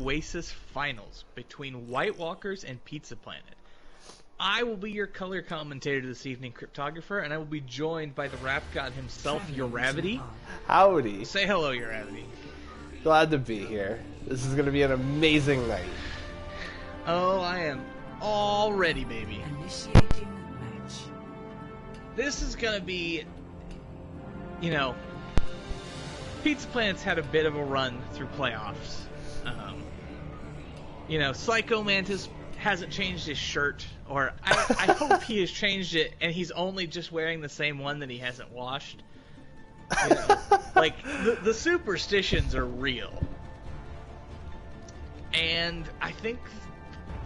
Oasis Finals between White Walkers and Pizza Planet. I will be your color commentator this evening, Cryptographer, and I will be joined by the rap god himself, Uravity. Howdy. Say hello, Uravity. Glad to be here. This is going to be an amazing night. Oh, I am all ready, baby. Initiating match. This is going to be, Pizza Planet's had a bit of a run through playoffs. Psycho Mantis hasn't changed his shirt, or I hope he has changed it, and he's only just wearing the same one that he hasn't washed. The superstitions are real. And I think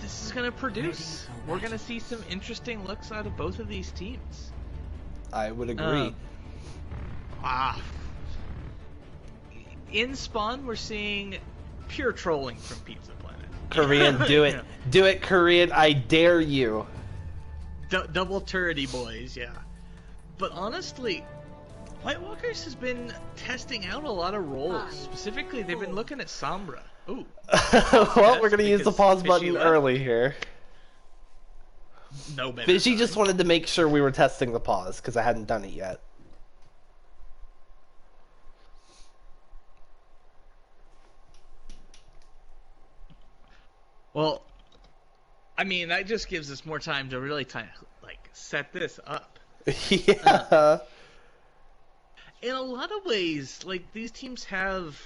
this is going to produce. We're going to see some interesting looks out of both of these teams. I would agree. In Spawn, we're seeing pure trolling from Pizza Planet. Korean, do it. Do it, Korean. I dare you. Double turrety boys, yeah. But honestly, White Walkers has been testing out a lot of roles. Specifically, they've been looking at Sombra. Ooh. Well, we're going to use the pause button early here. No better. Fishy just wanted to make sure we were testing the pause, because I hadn't done it yet. Well, I mean, that just gives us more time to really set this up. Yeah. In a lot of ways, these teams have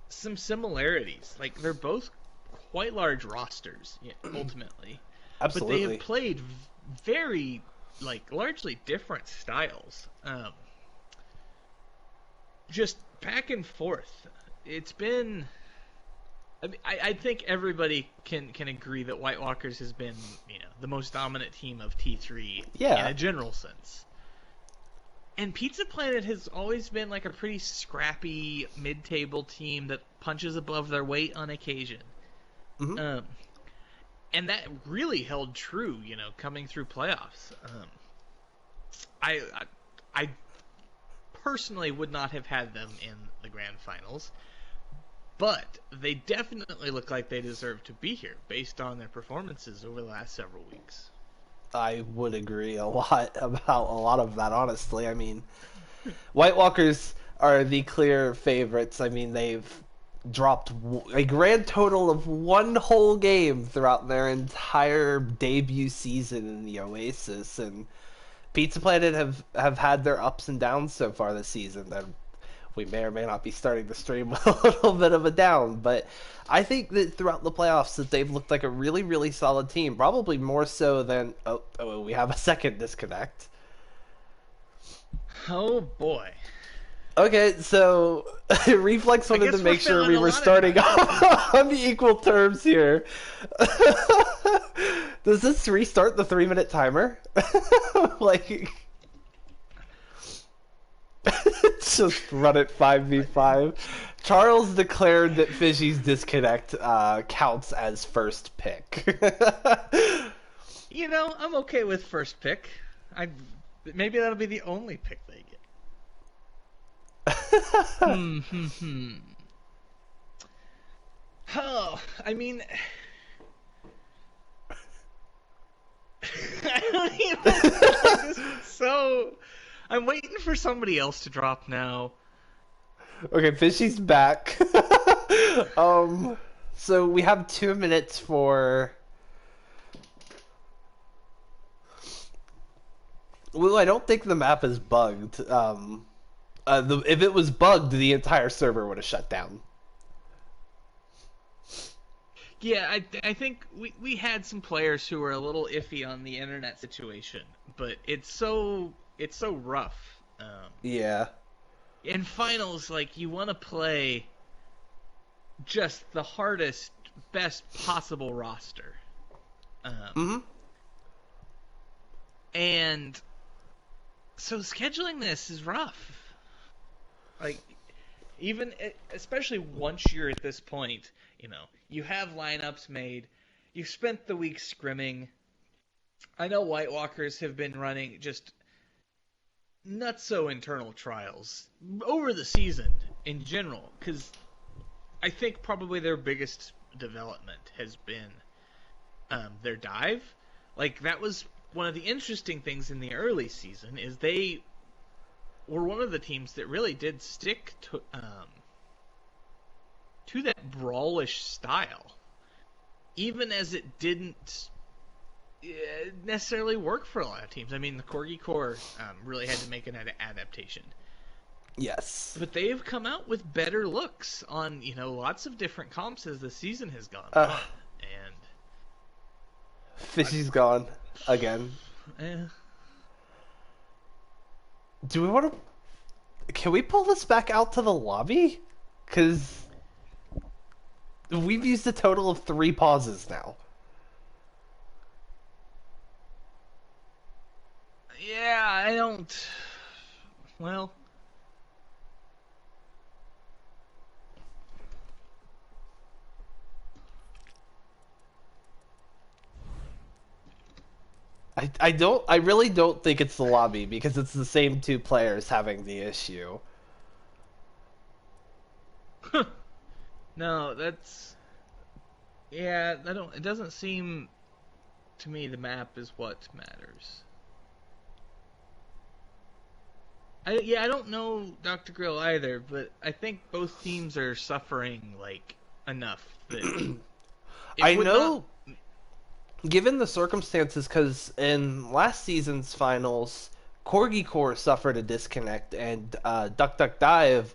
some similarities. They're both quite large rosters, ultimately. Absolutely. But they have played very, largely different styles. Just back and forth. It's been... I think everybody can agree that White Walkers has been, the most dominant team of T3 in a general sense. And Pizza Planet has always been a pretty scrappy mid-table team that punches above their weight on occasion. Mm-hmm. And that really held true, coming through playoffs. I personally would not have had them in the grand finals. But they definitely look like they deserve to be here based on their performances over the last several weeks. I would agree a lot about a lot of that, honestly. I mean, White Walkers are the clear favorites. I mean, they've dropped a grand total of one whole game throughout their entire debut season in the Oasis. And Pizza Planet have had their ups and downs so far this season. We may or may not be starting the stream with a little bit of a down, but I think that throughout the playoffs that they've looked like a really, really solid team. Probably more so than... Oh, we have a second disconnect. Oh, boy. Okay, so Reflex wanted to make sure we were starting off on equal terms here. Does this restart the 3-minute timer? Just run it 5v5. Charles declared that Fishy's disconnect counts as first pick. I'm okay with first pick. Maybe that'll be the only pick they get. Oh, I mean... I don't even... this is so... I'm waiting for somebody else to drop now. Okay, Fishy's back. So we have 2 minutes for... Well, I don't think the map is bugged. If it was bugged, the entire server would have shut down. Yeah, I think we had some players who were a little iffy on the internet situation, but it's so rough. Yeah. In finals, you want to play just the hardest, best possible roster. And so scheduling this is rough. Especially once you're at this point, you have lineups made, you've spent the week scrimming. I know White Walkers have been running just nutso-internal trials over the season in general, because I think probably their biggest development has been their dive. Like, that was one of the interesting things in the early season, is they were one of the teams that really did stick to that brawlish style, even as it didn't necessarily work for a lot of teams. I mean, the Corgi Core really had to make an adaptation. Yes. But they've come out with better looks on, lots of different comps as the season has gone on. And Fishy's gone again. Do we want to... Can we pull this back out to the lobby? Because we've used a total of 3 pauses now. Yeah, I don't... Well... I really don't think it's the lobby, because it's the same 2 players having the issue. No, that's... Yeah, it doesn't seem to me the map is what matters. I don't know Dr. Grill either, but I think both teams are suffering, enough that... I know... Given the circumstances, because in last season's finals, Corgi Core suffered a disconnect, and Duck Duck Dive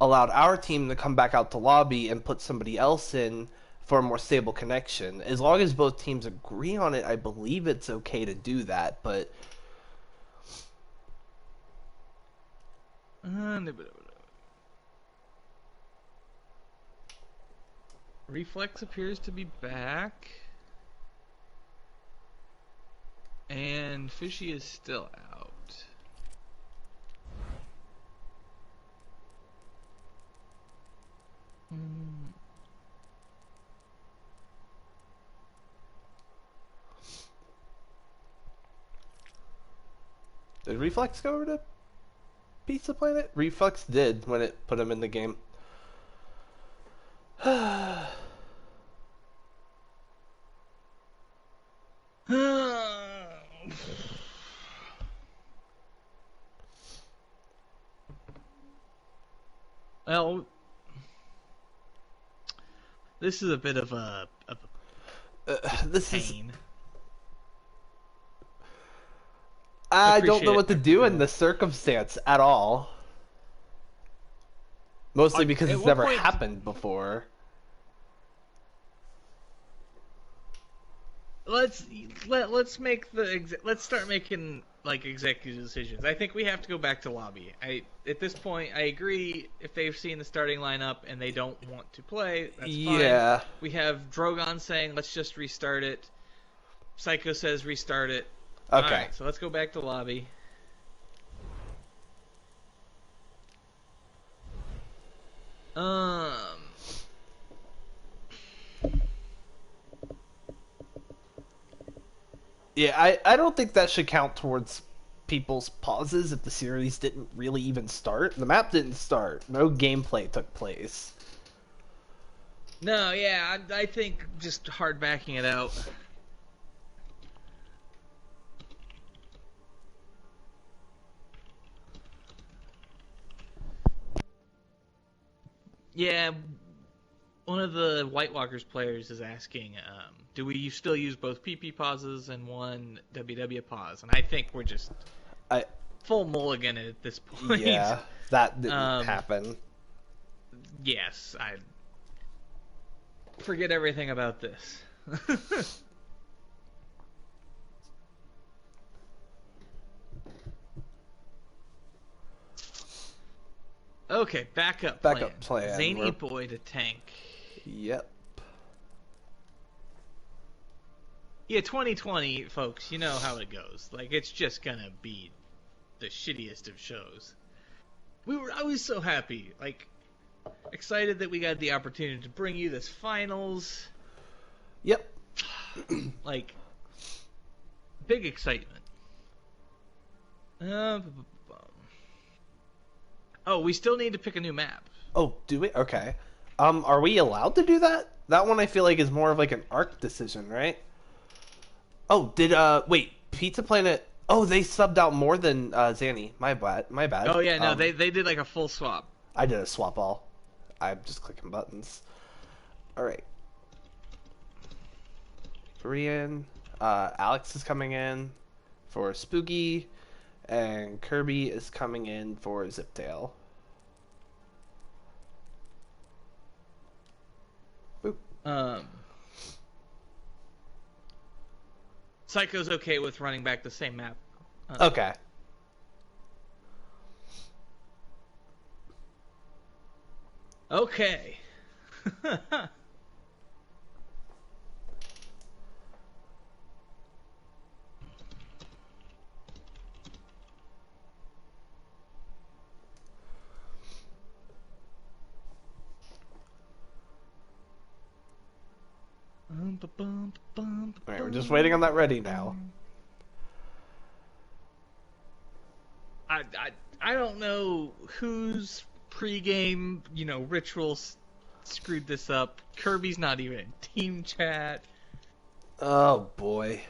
allowed our team to come back out to lobby and put somebody else in for a more stable connection. As long as both teams agree on it, I believe it's okay to do that, but... Reflex appears to be back. And Fishy is still out. Did Reflex go over to Pizza Planet? Reflex did when it put him in the game. Well, this is a bit of a pain. I don't know what to do in this circumstance at all. Mostly because it's never happened before. Let's start making executive decisions. I think we have to go back to lobby. At this point I agree, if they've seen the starting lineup and they don't want to play, that's fine. Yeah. We have Drogon saying let's just restart it. Psycho says restart it. Okay. Alright, so let's go back to lobby. Yeah, I don't think that should count towards people's pauses if the series didn't really even start. The map didn't start. No gameplay took place. No, yeah, I think just hard backing it out. Yeah, one of the White Walkers players is asking, do we still use both PP pauses and one WW pause? And I think we're just full mulligan at this point. Yeah, that didn't happen. Yes, I forget everything about this. Okay, backup plan. Zany boy to tank. Yep. Yeah, 2020, folks, you know how it goes. It's just gonna be the shittiest of shows. I was so happy, excited that we got the opportunity to bring you this finals. Yep. Big excitement. Oh, we still need to pick a new map. Oh, do we? Okay. Are we allowed to do that? That one I feel like is more of like an arc decision, right? Oh, wait, Pizza Planet... Oh, they subbed out more than Zanny. My bad. Oh yeah, no, they did like a full swap. I did a swap all. I'm just clicking buttons. Alright. Korean. Alex is coming in for Spooky. And Kirby is coming in for Ziptail. Boop. Psycho's okay with running back the same map. Okay. Okay. Alright, we're just waiting on that ready now. I don't know whose pregame, rituals screwed this up. Kirby's not even in team chat. Oh boy.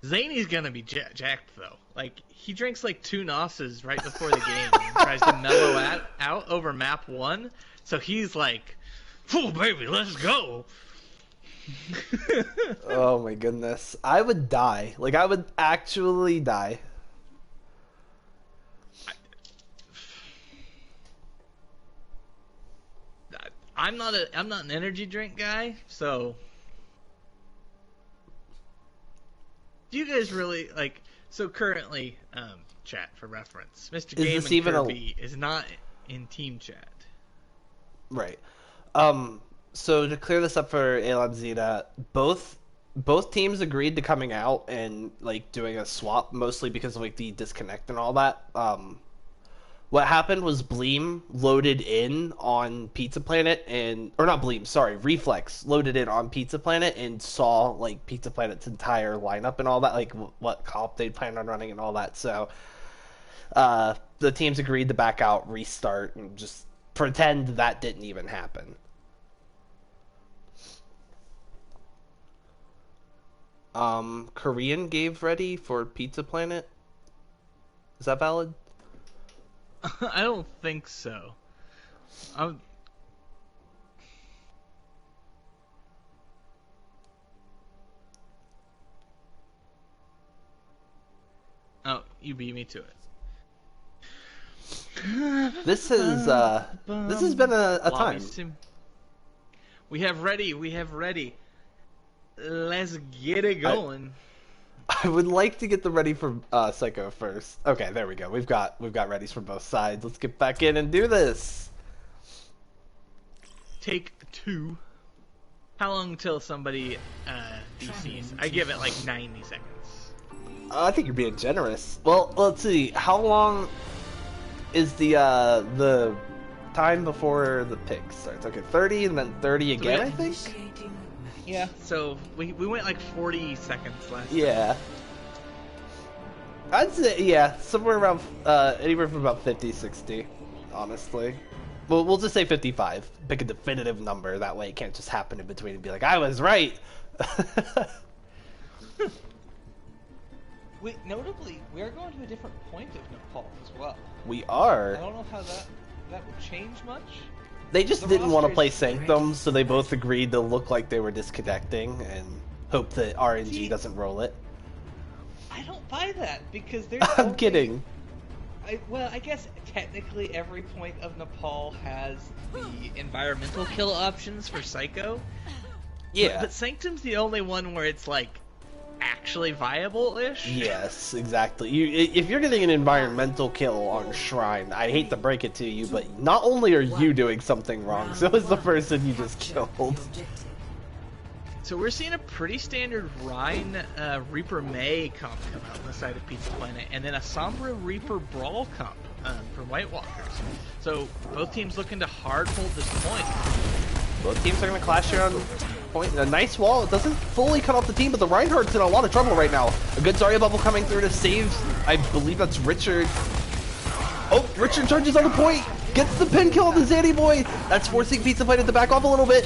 Zany's gonna be jacked though. Like, he drinks like 2 Nosses right before the game and tries to mellow out over map 1. So he's like, "Oh baby, let's go." Oh my goodness. I would die. Like, I would actually die. I'm not an energy drink guy, so do you guys really like? So currently, chat for reference, Mr. Game and Kirby is not in team chat. Right. So to clear this up for Alab Zeta, both teams agreed to coming out and like doing a swap, mostly because of like the disconnect and all that. What happened was Bleem loaded in on Pizza Planet Reflex loaded in on Pizza Planet and saw like Pizza Planet's entire lineup and all that, like what comp they'd planned on running and all that. So the teams agreed to back out, restart, and just pretend that didn't even happen. Korean gave ready for Pizza Planet. Is that valid? I don't think so. Oh, you beat me to it. This has been a time. We have ready. Let's get it going. I would like to get the ready for Psycho first. Okay, there we go. We've got readies from both sides. Let's get back in and do this. Take 2. How long till somebody DCs? I give it like 90 seconds. I think you're being generous. Well, let's see. How long is the time before the pick starts? Okay, 30 and then 30 again, I think? Yeah, so we went like 40 seconds last time. Yeah. I'd say, yeah, somewhere around, anywhere from about 50, 60, honestly. We'll just say 55. Pick a definitive number, that way it can't just happen in between and be like, I was right! Notably, we are going to a different point of Nepal as well. We are. I don't know how that would change much. They just didn't want to play Sanctum, so they both agreed to look like they were disconnecting and hope that RNG doesn't roll it. I don't buy that, because there's I'm kidding. I guess technically every point of Nepal has the environmental kill options for Psycho. Yeah. But Sanctum's the only one where it's like actually viable-ish. Yes, exactly. If you're getting an environmental kill on Shrine, I hate to break it to you, but not only are you doing something wrong, so is the person you just killed. So we're seeing a pretty standard Rhine Reaper May comp come out on the side of Pizza Planet, and then a Sombra Reaper Brawl comp from White Walkers. So both teams looking to hard hold this point. Both teams are going to clash here on point. A nice wall. It doesn't fully cut off the team, but the Reinhardt's in a lot of trouble right now. A good Zarya bubble coming through to save, I believe that's Richard. Oh, Richard charges on the point. Gets the pin kill on the Zanny boy. That's forcing Pizza Planet to back off a little bit.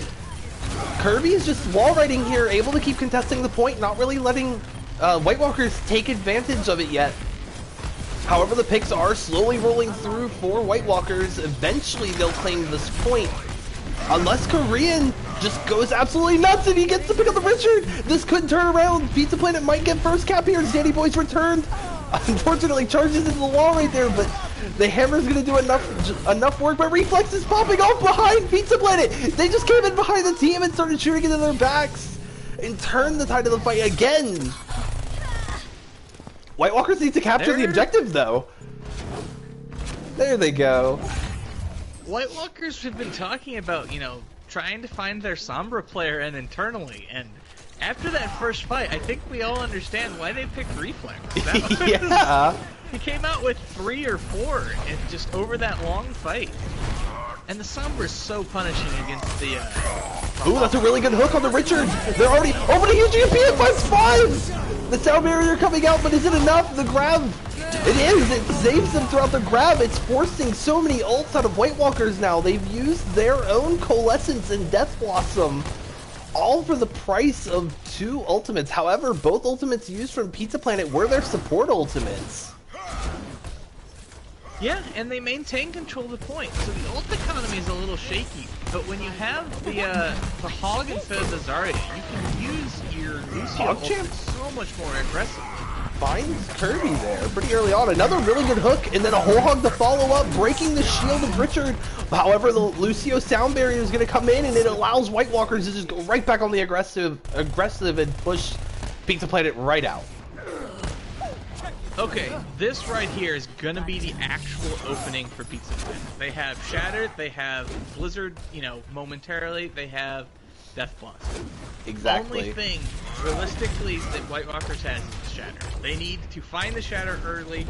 Kirby is just wall riding here, able to keep contesting the point, not really letting White Walkers take advantage of it yet. However, the picks are slowly rolling through for White Walkers. Eventually, they'll claim this point. Unless Korean just goes absolutely nuts and he gets to pick up the Richard. This could turn around. Pizza Planet might get first cap here. Danny Boy's returned. Unfortunately, charges into the wall right there, but the hammer's going to do enough work. But Reflex is popping off behind Pizza Planet. They just came in behind the team and started shooting into their backs and turned the tide of the fight again. White Walkers need to capture the objective, though. There they go. White Walkers have been talking about, you know, trying to find their Sombra player and internally, and after that first fight, I think we all understand why they picked Reflex. Yeah. He came out with 3 or 4 and just over that long fight. And the Sombra is so punishing against the Ooh, that's a really good hook on the Richard. They're already open a huge EMP at +5. The sound barrier coming out, but is it enough? The grab. It is. It saves them throughout the grab. It's forcing so many ults out of White Walkers now. They've used their own Coalescence and Death Blossom, all for the price of 2 ultimates. However, both ultimates used from Pizza Planet were their support ultimates. Yeah, and they maintain control of the point. So the ult economy is a little shaky, but when you have the Hog instead of the Zarya, you can use your Lucio ult so much more aggressively. Finds Kirby there pretty early on. Another really good hook, and then a whole hog to follow up, breaking the shield of Richard. However, the Lucio sound barrier is going to come in, and it allows White Walkers to just go right back on the aggressive and push Pizza Planet right out. Okay, this right here is gonna be the actual opening for Pizza Planet. They have Shattered, they have Blizzard, you know, momentarily, they have Death Blossom. Exactly. The only thing, realistically, that White Walkers has is Shatter. They need to find the Shatter early,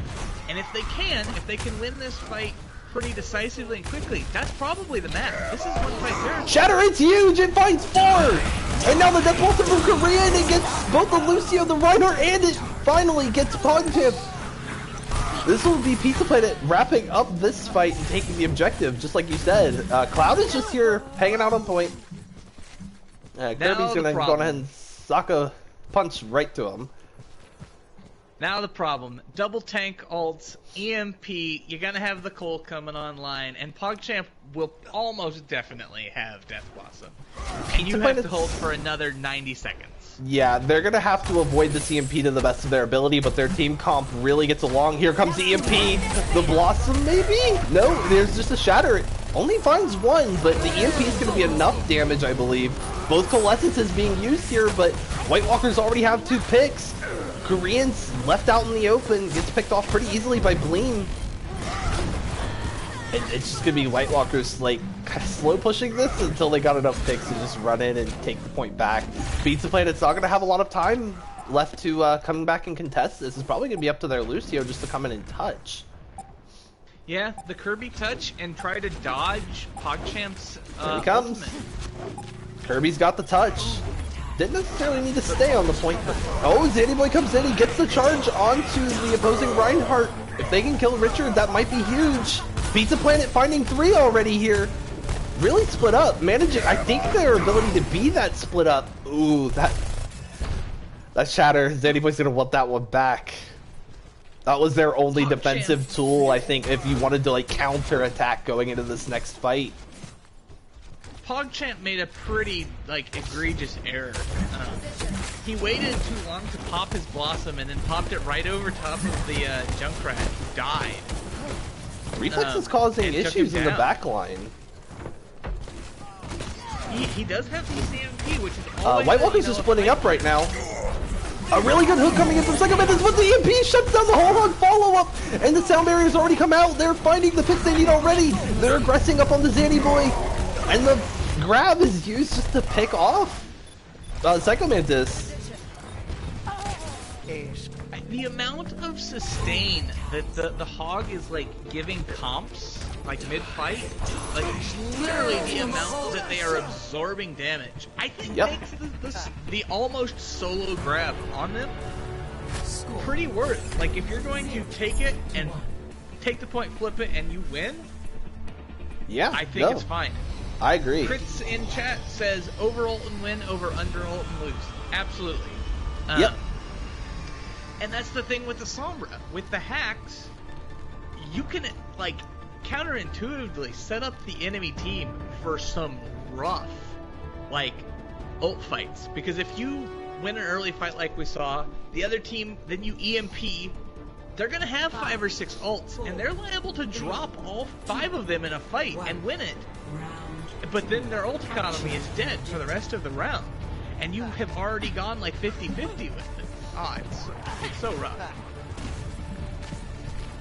and if they can win this fight pretty decisively and quickly, that's probably the map. This is one fight there. Shatter, it's huge! It finds 4! And now the Death Blossom from Korean, it gets both the Lucio, the Reinhardt, and it finally gets PogChamp. This will be Pizza Planet wrapping up this fight and taking the objective, just like you said. Cloud is just here, hanging out on point. Kirby's gonna go ahead and sock a punch right to him. Now the problem, double tank ults, EMP, you're gonna have the Cole coming online, and PogChamp will almost definitely have Death Blossom. And you have to hold for another 90 seconds. Yeah, they're gonna have to avoid this EMP to the best of their ability, but their team comp really gets along. Here comes the EMP, the Blossom maybe? No, there's just a Shatter. It only finds 1, but the EMP is gonna be enough damage, I believe. Both Coalescences being used here, but White Walkers already have 2 picks. Koreans left out in the open, gets picked off pretty easily by Bleem. And it's just gonna be White Walkers like kind of slow pushing this until they got enough picks to just run in and take the point back. Pizza Planet's not gonna have a lot of time left to come back and contest this. It's probably gonna be up to their Lucio just to come in and touch. Yeah, the Kirby touch and try to dodge PogChamp's Here he comes. ultimate. Kirby's got the touch. Didn't necessarily need to stay on the point, but oh, Zanny Boy comes in, he gets the charge onto the opposing Reinhardt. If they can kill Richard, that might be huge. Pizza Planet finding 3 already here. Really split up, managing, I think their ability to be that split up. Ooh, that Shatter, Zanny Boy's gonna want that one back. That was their only defensive tool, I think, if you wanted to like counter attack going into this next fight. PogChamp made a pretty, like, egregious error. He waited too long to pop his Blossom and then popped it right over top of the Junkrat, who died. Reflex is causing issues in the back line. He does have the CMP, which is always... White Walkers are splitting up right now. A really good hook coming in from Second Methods, but the EMP shuts down the whole hog follow-up, and the sound barrier's already come out. They're finding the picks they need already. They're aggressing up on the Zanny Boy. And the grab is used just to pick off Psycho Mantis. The amount of sustain that the Hog is like giving comps, like mid-fight, like literally the amount that they are absorbing damage, I think makes the almost solo grab on them pretty worth. Like if you're going to take it and take the point, flip it, and you win, yeah, I think it's fine. I agree. Crits in chat says over ult and win, over under ult and lose. Absolutely. Yep. And that's the thing with the Sombra. With the hacks, you can, like, counterintuitively set up the enemy team for some rough, like, ult fights. Because if you win an early fight like we saw, the other team, then you EMP, they're going to have 5 or 6 ults, and they're liable to drop all 5 of them in a fight and win it. But then their ult economy is dead for the rest of the round. And you have already gone like 50-50 with it. Ah, it's so rough.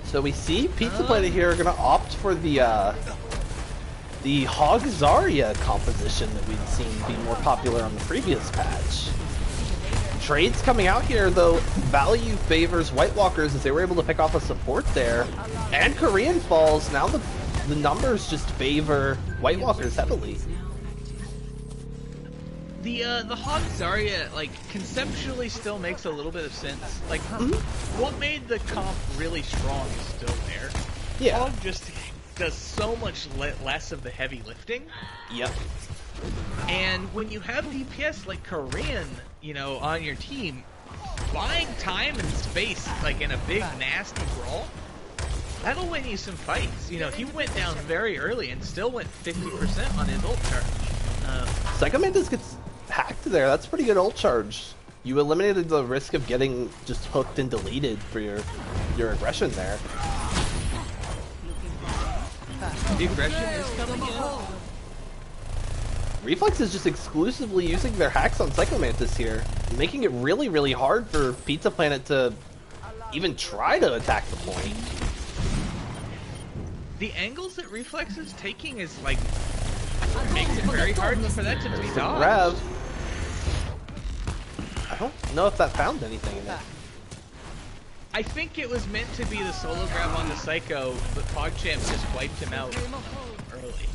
So we see Pizza Planet here are going to opt for the Hog Zarya composition that we'd seen be more popular on the previous patch. Trades coming out here, though, value favors White Walkers as they were able to pick off a support there. And Korean falls, now the numbers just favor White Walkers heavily. The Hog Zarya, like, conceptually still makes a little bit of sense. Like, what made the comp really strong is still there. Yeah. Hog just does so much less of the heavy lifting. Yep. And when you have DPS like Korean, you know, on your team, buying time and space, like in a big nasty brawl, that'll win you some fights. You know, he went down very early and still went 50% on his ult charge. Psycho Mantis gets hacked there. That's pretty good ult charge. You eliminated the risk of getting just hooked and deleted for your aggression there. The aggression is coming in. Reflex is just exclusively using their hacks on Psycho Mantis here, making it really, really hard for Pizza Planet to even try to attack the point. The angles that Reflex is taking is like makes it very hard for that to be dodged. Rev. I don't know if that found anything in it. I think it was meant to be the solo grab on the Psycho, but PogChamp just wiped him out early.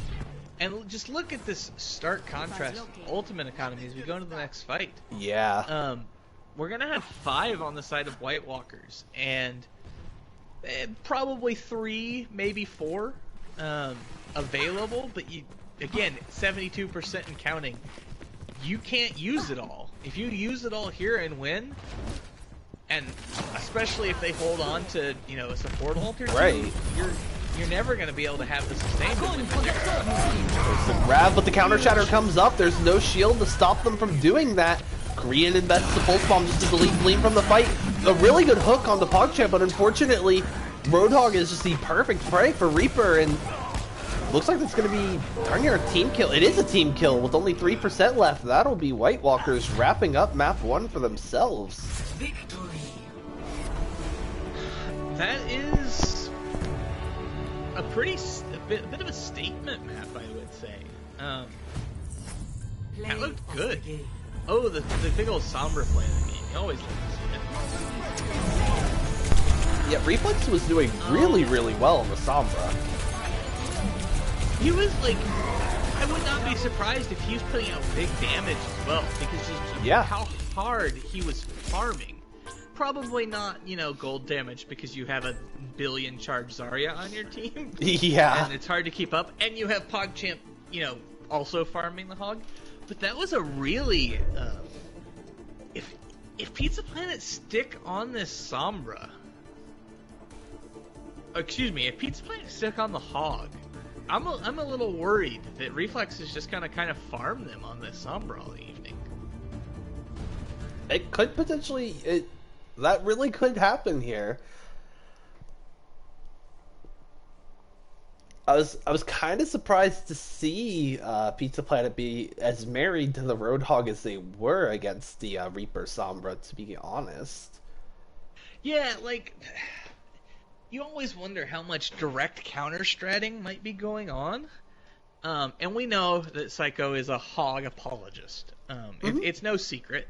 And just look at this stark contrast with ultimate economy as we go into the next fight. Yeah. We're gonna have 5 on the side of White Walkers, and probably 3, maybe 4 available. But you, again, 72% and counting. You can't use it all. If you use it all here and win, and especially if they hold on to, you know, a support ult or two, right, you're never going to be able to have the sustainment. There's the grab, but the counter shatter comes up. There's no shield to stop them from doing that. Korean invests the pulse bomb just to delete Gleam from the fight. A really good hook on the PogChamp, but unfortunately, Roadhog is just the perfect prey for Reaper, and looks like it's going to be darn near a team kill. It is a team kill with only 3% left. That'll be White Walkers wrapping up map 1 for themselves. That is a bit of a statement map, I would say. That looked good. Oh, the big old Sombra play of the game. You always like to see it. Yeah, Reflex was doing really, really well in the Sombra. He was like, I would not be surprised if he was putting out big damage as well, because just how hard he was farming. Probably not, you know, gold damage because you have a billion charge Zarya on your team. Yeah. And it's hard to keep up. And you have PogChamp, you know, also farming the hog. But that was a really, if Pizza Planet stick on this Sombra, excuse me, if Pizza Planet stick on the hog, I'm a little worried that Reflex is just gonna kind of farm them on this Sombra all evening. It could potentially, that really could happen here. I was kind of surprised to see Pizza Planet be as married to the Roadhog as they were against the Reaper Sombra, to be honest. Yeah, like, you always wonder how much direct counter-stratting might be going on. And we know that Psycho is a hog apologist. It's no secret.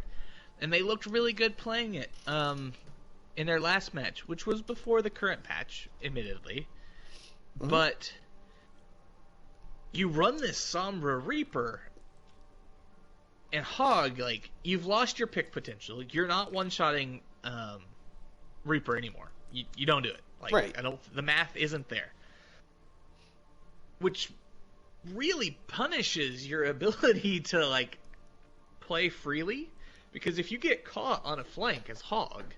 And they looked really good playing it in their last match, which was before the current patch, admittedly. But you run this Sombra Reaper and Hog, like, you've lost your pick potential. You're not one-shotting Reaper anymore. You don't do it. Like, right. the math isn't there. Which really punishes your ability to like play freely, because if you get caught on a flank as Hog,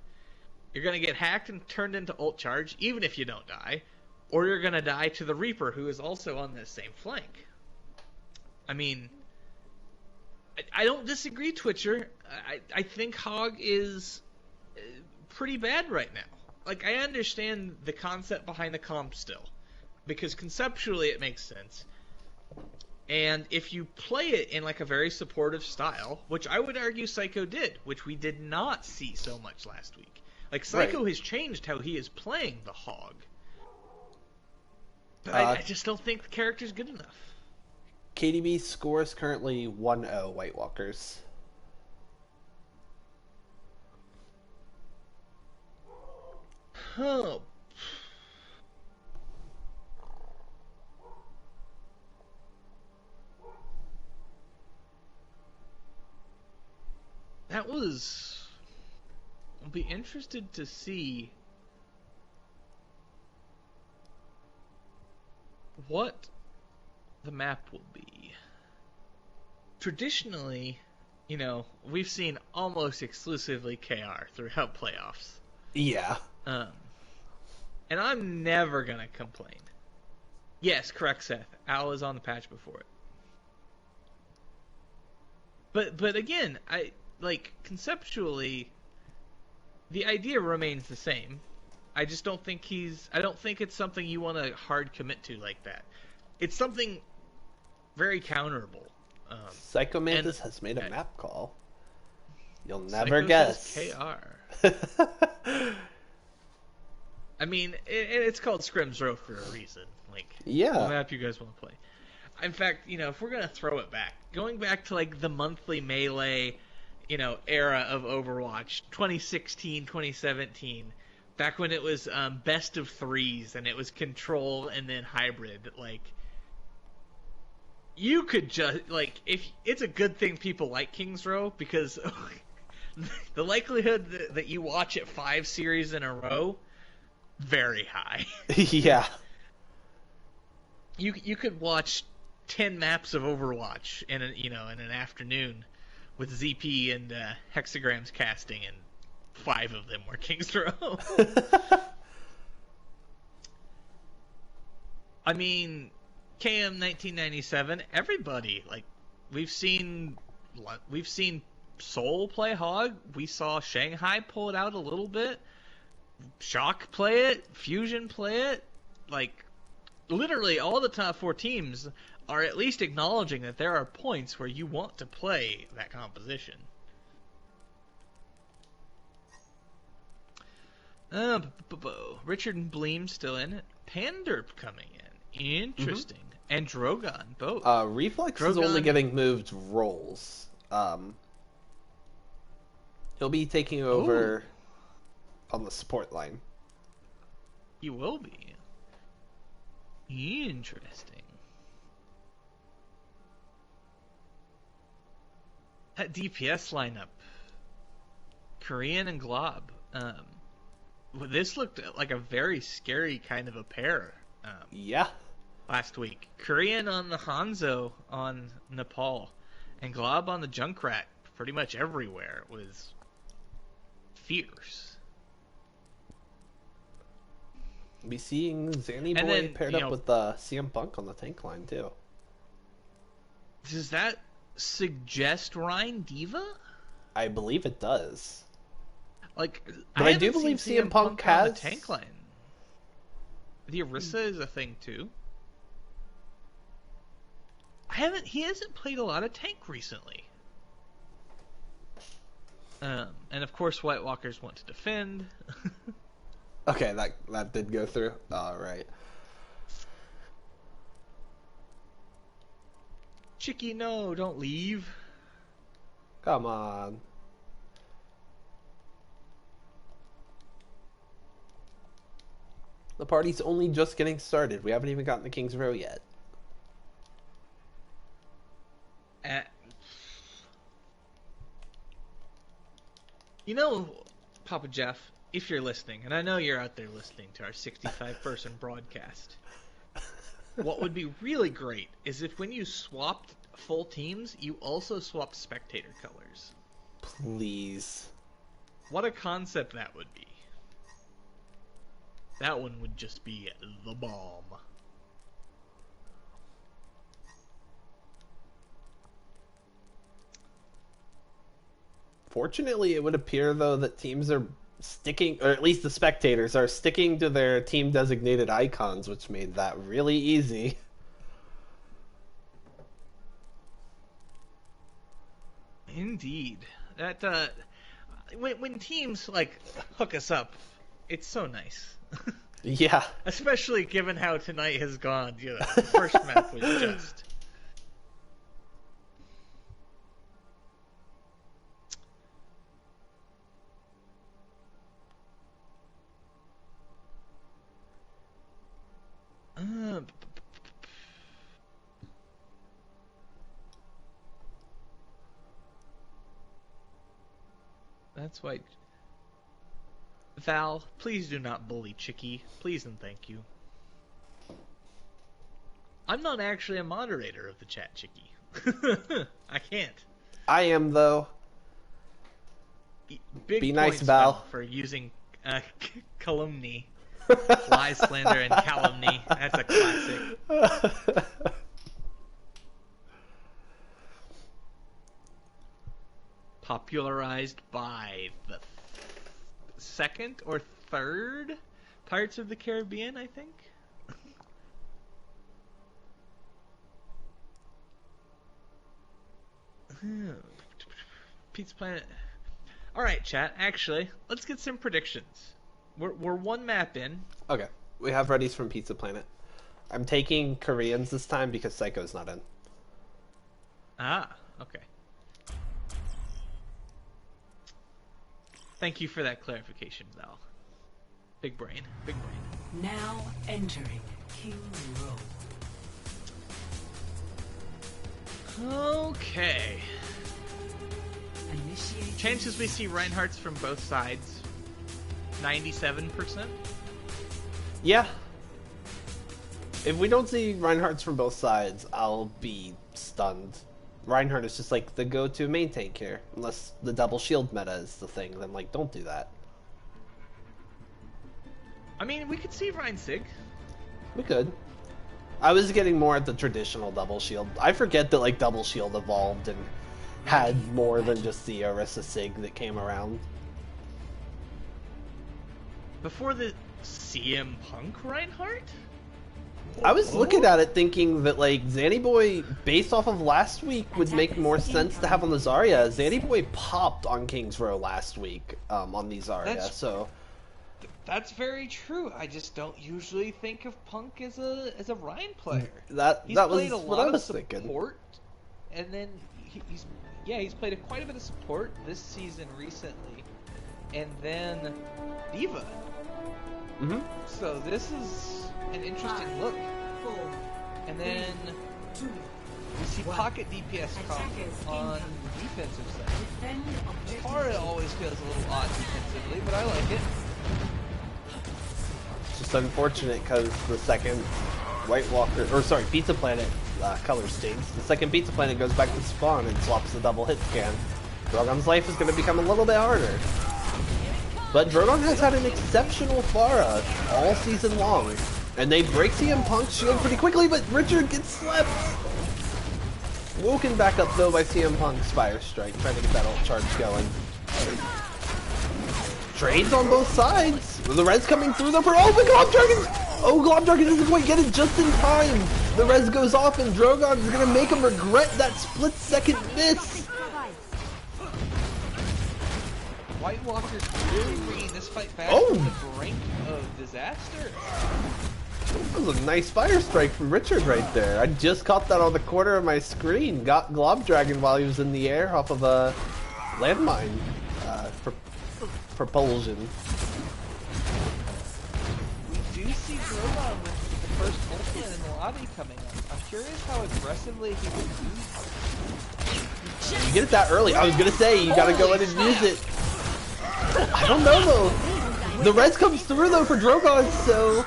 you're gonna get hacked and turned into ult charge, even if you don't die, or you're gonna die to the Reaper, who is also on this same flank. I mean, I don't disagree, Twitcher. I think Hog is pretty bad right now. Like, I understand the concept behind the comp still, because conceptually it makes sense. And if you play it in like a very supportive style, which I would argue Psycho did, which we did not see so much last week. Like, Psycho has changed how he is playing the Hog. But I just don't think the character's good enough. KDB score is currently 1-0 White Walkers. Oh. I'll be interested to see what the map will be. Traditionally, you know, we've seen almost exclusively KR throughout playoffs. Yeah. And I'm never gonna complain. Yes, correct, Seth. Al is on the patch before it. But again, I like conceptually, the idea remains the same. I just don't think I don't think it's something you want to hard commit to like that. It's something very counterable. Psycho Mantis has made a map call. You'll never guess. KR. I mean, it's called Scrims Row for a reason. Like, yeah, what map you guys want to play? In fact, you know, if we're gonna throw it back, going back to like the monthly melee, you know, era of Overwatch, 2016, 2017, back when it was best of threes and it was control and then hybrid, like. You could just, like, if it's a good thing people like Kings Row, because the likelihood that you watch it 5 series in a row, very high. Yeah. You could watch 10 maps of Overwatch in an afternoon with ZP and hexagrams casting, and 5 of them were Kings Row. I mean, KM 1997, everybody, like, we've seen Seoul play Hog, we saw Shanghai pull it out a little bit, Shock play it, Fusion play it, like, literally all the top 4 teams are at least acknowledging that there are points where you want to play that composition. Richard and Bleem still in it. Panderp coming in. Interesting. Mm-hmm. And Drogon, both. Reflex is only getting moved roles. He'll be taking over on the support line. He will be. Interesting. That DPS lineup. Korean and Glob. This looked like a very scary kind of a pair. Yeah. Last week. Korean on the Hanzo on Nepal, and Glob on the Junkrat pretty much everywhere. It was fierce. Be seeing Zanny Boy paired up with CM Punk on the tank line too. Does that suggest Rhine Diva? I believe it does. Like, but I do believe CM Punk has on the tank line. The Orisa is a thing too. He hasn't played a lot of tank recently. And of course White Walkers want to defend. Okay, that did go through. Alright. Chicky, no, don't leave. Come on. The party's only just getting started. We haven't even gotten the King's Row yet. You know, Papa Jeff, if you're listening, and I know you're out there listening to our 65-person broadcast, What would be really great is if when you swapped full teams, you also swapped spectator colors. Please. What a concept that would be. That one would just be the bomb. Fortunately, it would appear, though, that teams are sticking, or at least the spectators are sticking to their team designated icons, which made that really easy. Indeed. That when teams like hook us up, it's so nice. Yeah. Especially given how tonight has gone. You know, the first map was just. That's why. Val, please do not bully Chicky. Please and thank you. I'm not actually a moderator of the chat, Chicky. I can't. I am, though. Big Be nice, points, Val. For using calumny. Lie, slander, and calumny. That's a classic. Popularized by the second or third Pirates of the Caribbean, I think. Pizza Planet. All right, chat. Actually, let's get some predictions. We're one map in. Okay, we have readies from Pizza Planet. I'm taking Koreans this time because Psycho's not in. Ah, okay. Thank you for that clarification, Val. Big brain, big brain. Now entering King Row. Okay. Initiate. Chances we see Reinhardt's from both sides, 97%. Yeah. If we don't see Reinhardt's from both sides, I'll be stunned. Reinhardt is just like the go-to main tank here. Unless the double shield meta is the thing, then like don't do that. I mean, we could see Rein Sig. We could. I was getting more at the traditional double shield. I forget that like double shield evolved and had more than just the Orisa Sig that came around. Before the CM Punk Reinhardt? I was looking at it thinking that like Zanny Boy, based off of last week, would make more sense to have on the Zarya. Zanny Boy popped on King's Row last week on the Zarya, so That's very true. I just don't usually think of Punk as a Rein player. that He's was played a what lot I was of thinking. support, and then he's played quite a bit of support this season recently, and then Diva. Mm-hmm. So this is an interesting look. 4, And then 2, we see pocket DPS comp on the defensive side. defend objective. Pharah always feels a little odd defensively, but I like it. It's just unfortunate because the second Pizza Planet color stinks. The second Pizza Planet goes back to spawn and swaps the double hit scan. Drogon's life is going to become a little bit harder. But Drogon has had an exceptional Pharah all season long. And they break CM Punk's shield pretty quickly, but Richard gets slept! Woken back up though by CM Punk's Fire Strike, trying to get that ult charge going. Trades on both sides! The res coming through though for Glob Dragon! Oh, Glob Dragon doesn't quite get it just in time! The res goes off and Drogon is gonna make him regret that split second miss! White Walker's really bringing this fight back Oh! to the brink of disaster. That was a nice Fire Strike from Richard right there. I just caught that on the corner of my screen. Got Glob Dragon while he was in the air off of a landmine propulsion. We do see Drogon with the first ultimate in the lobby coming up. I'm curious how aggressively he would use it. You get it that early. I was gonna say you gotta go in and use it. I don't know though. The res comes through though for Drogon, so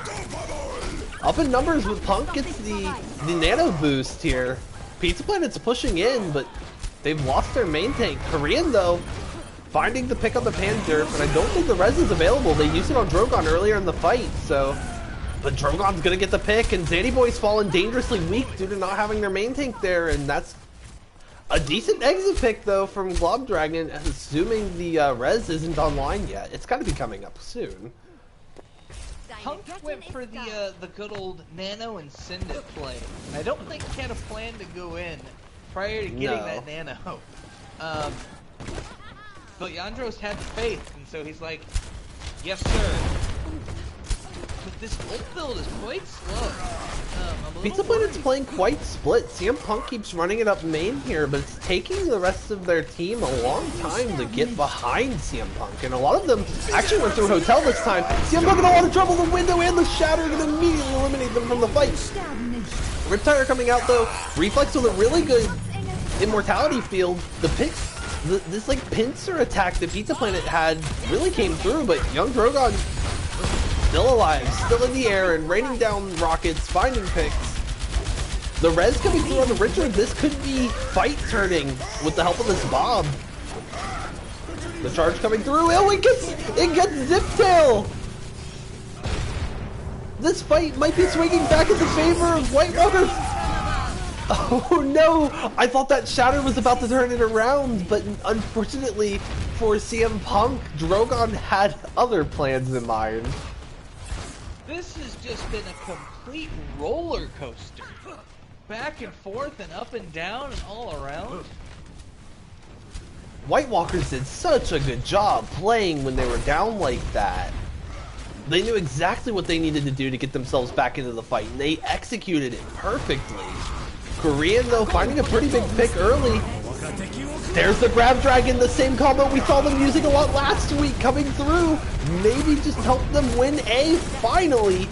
Up in numbers, with Punk gets the nano boost here. Pizza Planet's pushing in, but they've lost their main tank. Korean, though, finding the pick on the Panzer, but I don't think the res is available. They used it on Drogon earlier in the fight, so... But Drogon's gonna get the pick, and Zanny Boy's fallen dangerously weak due to not having their main tank there, and that's a decent exit pick, though, from Glob Dragon, assuming the res isn't online yet. It's gotta be coming up soon. Punk went for the good old nano and send it play. I don't think he had a plan to go in prior to getting that nano. But Yandros had faith, and so he's like, yes sir. But this ult build is quite slow. Pizza Planet's playing quite split. CM Punk keeps running it up main here, but it's taking the rest of their team a long time to get behind CM Punk. And a lot of them actually went through Hotel this time. CM Punk in a lot of trouble. The window and the shatter can immediately eliminate them from the fight. Riptire coming out though. Reflex with a really good immortality field. The pick, this like pincer attack that Pizza Planet had really came through, but Young Drogon still alive, still in the air, and raining down rockets, finding picks. The res coming through on the Richard. This could be fight turning with the help of this Bob. The charge coming through. Oh, it gets Ziptail. This fight might be swinging back in the favor of White Walker. Oh no! I thought that Shatter was about to turn it around, but unfortunately for CM Punk, Drogon had other plans in mind. This has just been a complete roller coaster. Back and forth and up and down and all around. White Walkers did such a good job playing when they were down like that. They knew exactly what they needed to do to get themselves back into the fight, and they executed it perfectly. Korean, though, finding a pretty big pick early. There's the Grab Dragon, the same combo we saw them using a lot last week, coming through. Maybe just help them win A, finally.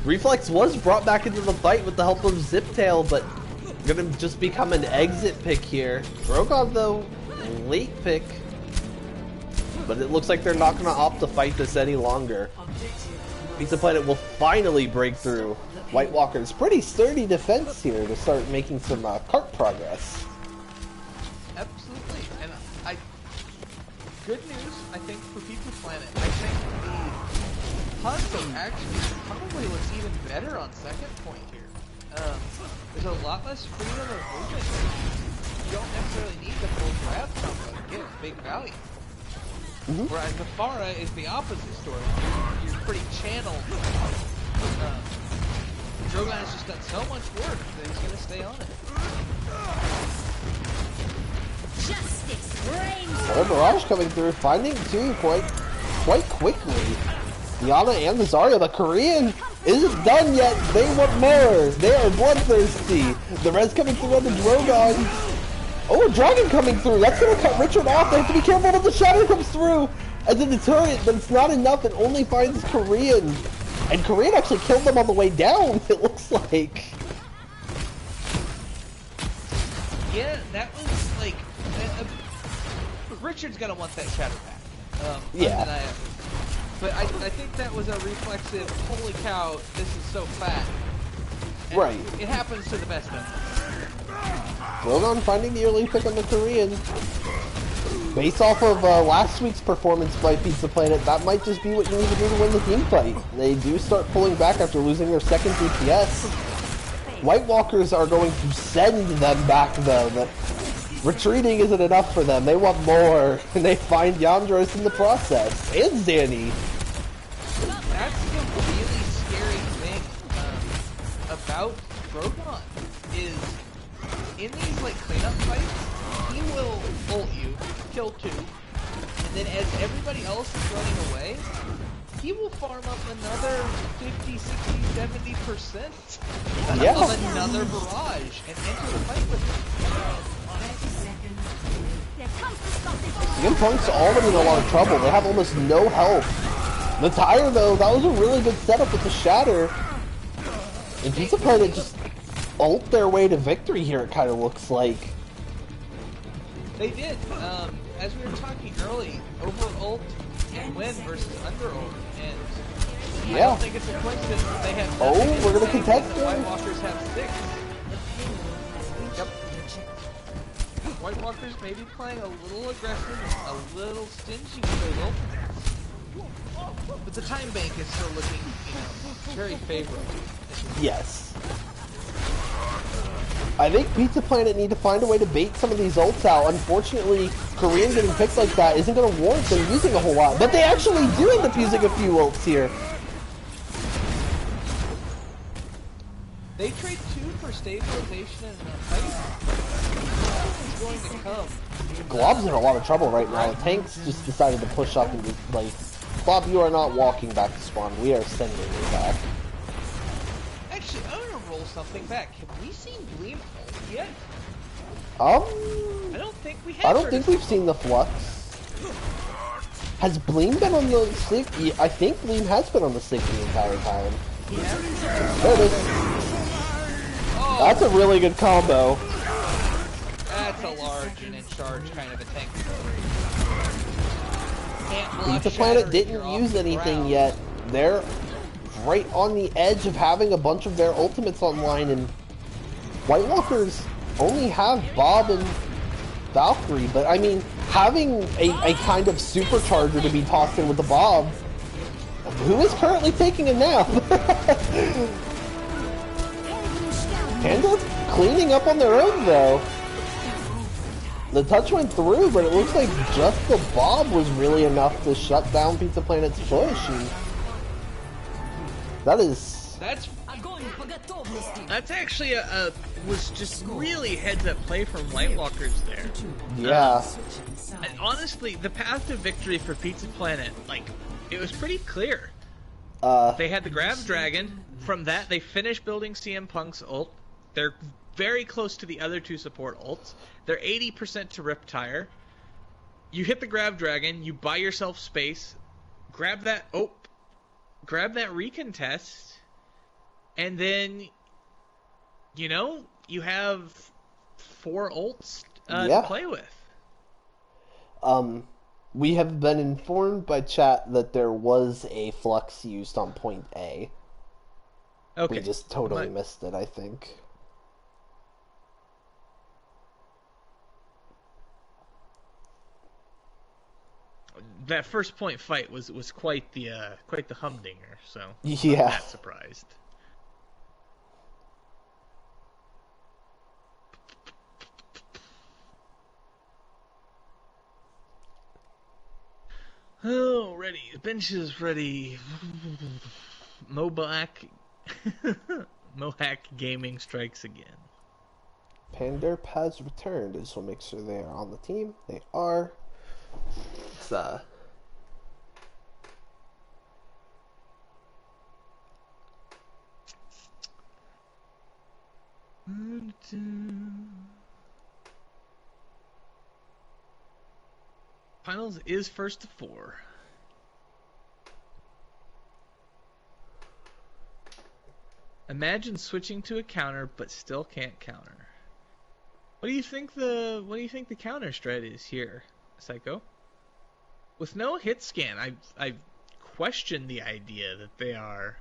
Reflex was brought back into the fight with the help of Ziptail, but gonna just become an exit pick here. Drogon, though, late pick. But it looks like they're not gonna opt to fight this any longer. Pizza Planet will finally break through. White Walker's pretty sturdy defense here to start making some cart progress. Absolutely, and good news, I think, for Pizza Planet. I think the puzzle actually probably looks even better on second point here. There's a lot less freedom of movement. You don't necessarily need the full grab combo to get big value. Whereas the Pharah is the opposite story. You're pretty channeled. Drogon has just done so much work that he's going to stay on it. Oh, Mirage coming through, finding two quite quickly. Yana and the Zarya, the Korean isn't done yet. They want more. They are bloodthirsty. The res coming through on the Drogon. Oh, a dragon coming through. That's going to cut Richard off. They have to be careful when the shatter comes through. And then the turret, but it's not enough. It only finds Korean. And Korean actually killed them on the way down, it looks like. Yeah, that was like... Richard's going to want that shatter back. Yeah. Undeniably. But I think that was a reflexive, holy cow, this is so fat. And right. It happens to the best of us. Drogon finding the early pick on the Korean. Based off of last week's performance by Pizza Planet, that might just be what you need to do to win the team fight. They do start pulling back after losing their second DPS. White Walkers are going to send them back, though. But retreating isn't enough for them. They want more, and they find Yandros in the process. And Zanny. That's the really scary thing about Drogon, is in these like cleanup fights, he will ult you, kill two, and then as everybody else is running away, he will farm up another 50, 60, 70% of another barrage and enter the fight with him. CM Punk's already in a lot of trouble. They have almost no help. The tire, though, that was a really good setup with the shatter. And Pizza Planet just ult their way to victory here, it kind of looks like. They did. As we were talking early, over ult and win versus under ult. And Yeah. I don't think it's a coincidence that they have Oh, nothing we're gonna in the contest same, and him. the White Walkers have 6. Yep. White Walkers may be playing a little aggressive, a little stingy with those ultimates. But the time bank is still looking, very favorable. Yes. I think Pizza Planet need to find a way to bait some of these ults out. Unfortunately, Korean getting picked like that isn't going to warrant them using a whole lot. But they actually do end up using a few ults here. They trade 2 for stabilization and height. What's going to come? Glob's in a lot of trouble right now. Tanks just decided to push up and just, like, Glob, you are not walking back to spawn. We are sending you back. Actually, I'm going to roll something back. Have we seen Gleam ult yet? I don't think we have. I don't think we've seen the Flux. Has Bleem been on the Sig? Yeah, I think Bleem has been on the Sig the entire time. Yeah. There it is. Oh, That's a really good combo. that's a large and in charge kind of a tank. Pizza Planet didn't use anything yet. They're right on the edge of having a bunch of their ultimates online, and White Walkers only have Bob and Valkyrie, but I mean, having a kind of supercharger to be tossed in with the Bob, who is currently taking a nap. Panda cleaning up on their own though. The touch went through, but it looks like just the Bob was really enough to shut down Pizza Planet's push. And that's actually was just really heads up play from White Walkers there. Yeah. And honestly, the path to victory for Pizza Planet, like, it was pretty clear. They had the Grab Dragon. From that, they finished building CM Punk's ult. They're very close to the other 2 support ults. They're 80% to Riptire. You hit the Grab Dragon, you buy yourself space, grab that recontest, and then, you have 4 ults to play with. We have been informed by chat that there was a Flux used on point A. Okay. We just totally missed it, I think. That first point fight was quite the humdinger, so yeah. I'm not surprised. Oh, ready. Bench is ready. Mohawk Gaming strikes again. Panderp has returned. I just want to make sure they are on the team. They are. It's Finals is first to 4. Imagine switching to a counter but still can't counter. What do you think the counter strat is here, Psycho? With no hit scan, I question the idea that they are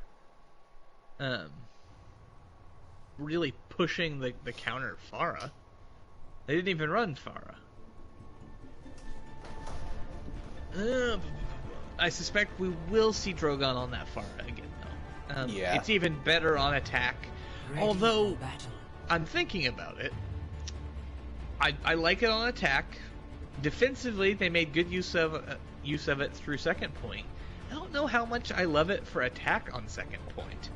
really pushing the counter Pharah. They didn't even run Pharah. I suspect we will see Drogon on that Pharah again, though. Yeah. It's even better on attack. Although, I'm thinking about it. I like it on attack. Defensively, they made good use of it through second point. I don't know how much I love it for attack on second point.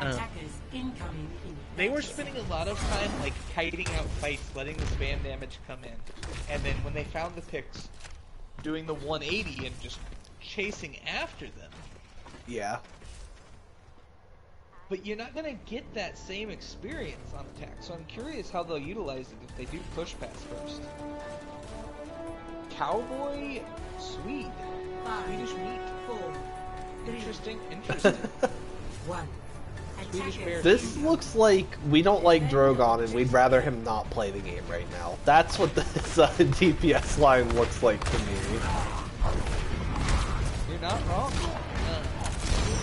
Attackers incoming. They were spending a lot of time like kiting out fights, letting the spam damage come in, and then when they found the picks, doing the 180 and just chasing after them. Yeah. But you're not gonna get that same experience on attack, so I'm curious how they'll utilize it if they do push pass first. Cowboy Swede. Swedish meat. 4, 3, Interesting. 1. Swedish bear. This looks like we don't like Drogon and we'd rather him not play the game right now. That's what this DPS line looks like to me. You're not wrong.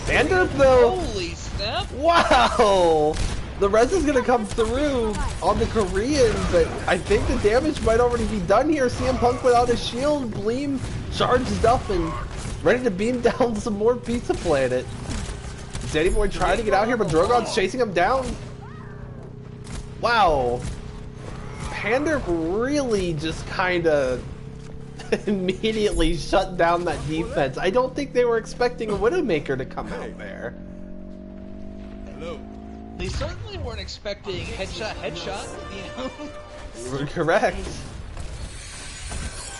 Vanderp though. Holy snap! Wow! The res is gonna come through on the Korean, but I think the damage might already be done here. CM Punk without his shield, Bleem charged up and ready to beam down some more Pizza Planet. Danny Boy trying to get out here, but Drogon's chasing him down. Wow. Pander really just kind of immediately shut down that defense. I don't think they were expecting a Widowmaker to come out there. Hello. They certainly weren't expecting headshot, you know? Correct.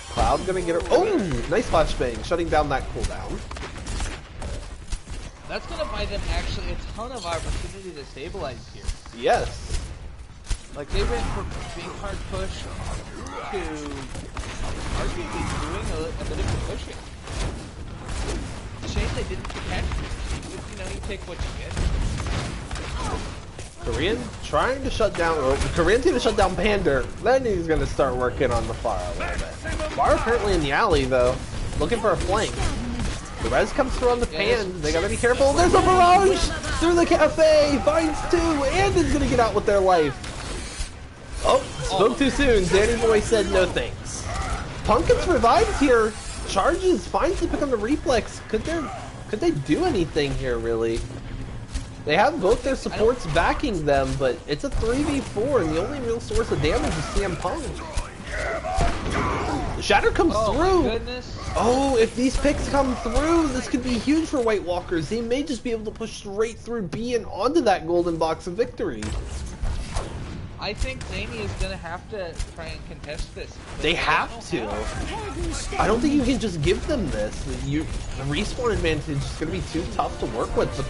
Cloud's gonna get her. Oh, nice flashbang, shutting down that cooldown. That's gonna buy them actually a ton of opportunity to stabilize here. Yes. Like they went from being hard pushed to arguably doing a bit of the pushing. Shame they didn't catch it. You know, you take what you get. Korean trying to shut down. Oh, Korean's gonna shut down Pander. Then he's gonna start working on the Pharah a little bit. Pharah currently in the alley though, looking for a flank. The res comes through on the pan. They gotta be careful. There's a barrage through the cafe. Finds two, and is gonna get out with their life. Oh, spoke too soon. Danny Boy said no thanks. Punk gets revived here. Charges, finds the pick on the reflex. Could they do anything here really? They have both their supports backing them, but it's a 3v4, and the only real source of damage is CM Punk. The Shatter comes through. My goodness. Oh, if these picks come through, this could be huge for White Walkers. They may just be able to push straight through B and onto that golden box of victory. I think Zany is going to have to try and contest this. They have to. I don't think you can just give them this. The respawn advantage is going to be too tough to work with, but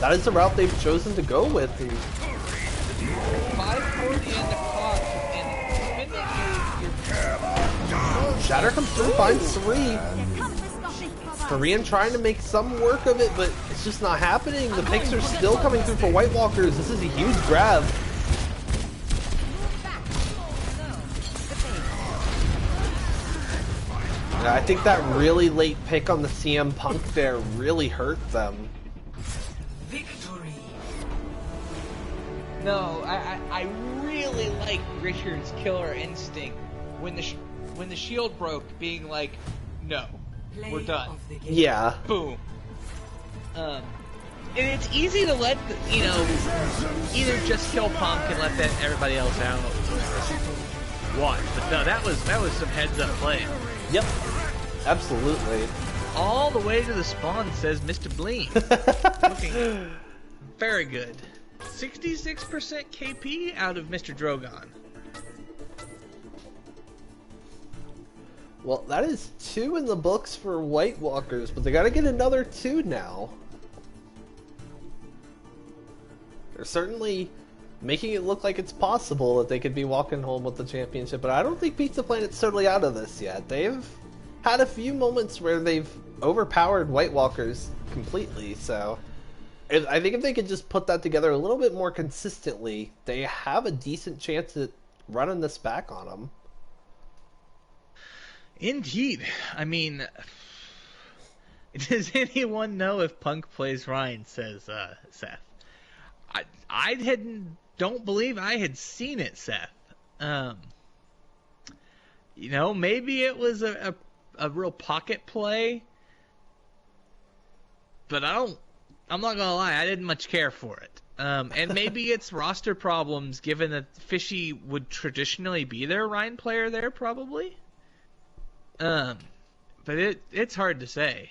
that is the route they've chosen to go with. 540 in the clock, and spending your Shatter comes through, finds three. Korean trying to make some work of it, but it's just not happening. The picks are still coming through for White Walkers. This is a huge grab. I think that really late pick on the CM Punk there really hurt them. Victory. No, I really like Richard's killer instinct when the shield broke, being like, no, we're done. Yeah. Boom. And it's easy to let either just kill Punk and let everybody else out. Watch, but no, that was some heads up play. Yep. Absolutely. All the way to the spawn, says Mr. Bleem. Looking very good. 66% KP out of Mr. Drogon. Well, that is 2 in the books for White Walkers, but they gotta get another 2 now. They're certainly making it look like it's possible that they could be walking home with the championship, but I don't think Pizza Planet's totally out of this yet. They've had a few moments where they've overpowered White Walkers completely, so I think if they could just put that together a little bit more consistently, they have a decent chance at running this back on them. Indeed. I mean, does anyone know if Punk plays Ryan, says Seth. I don't believe I had seen it, Seth. Maybe it was a real pocket play, but I'm not gonna lie, I didn't much care for it. And maybe it's roster problems, given that Fishy would traditionally be their Ryan player there, probably. But it's hard to say.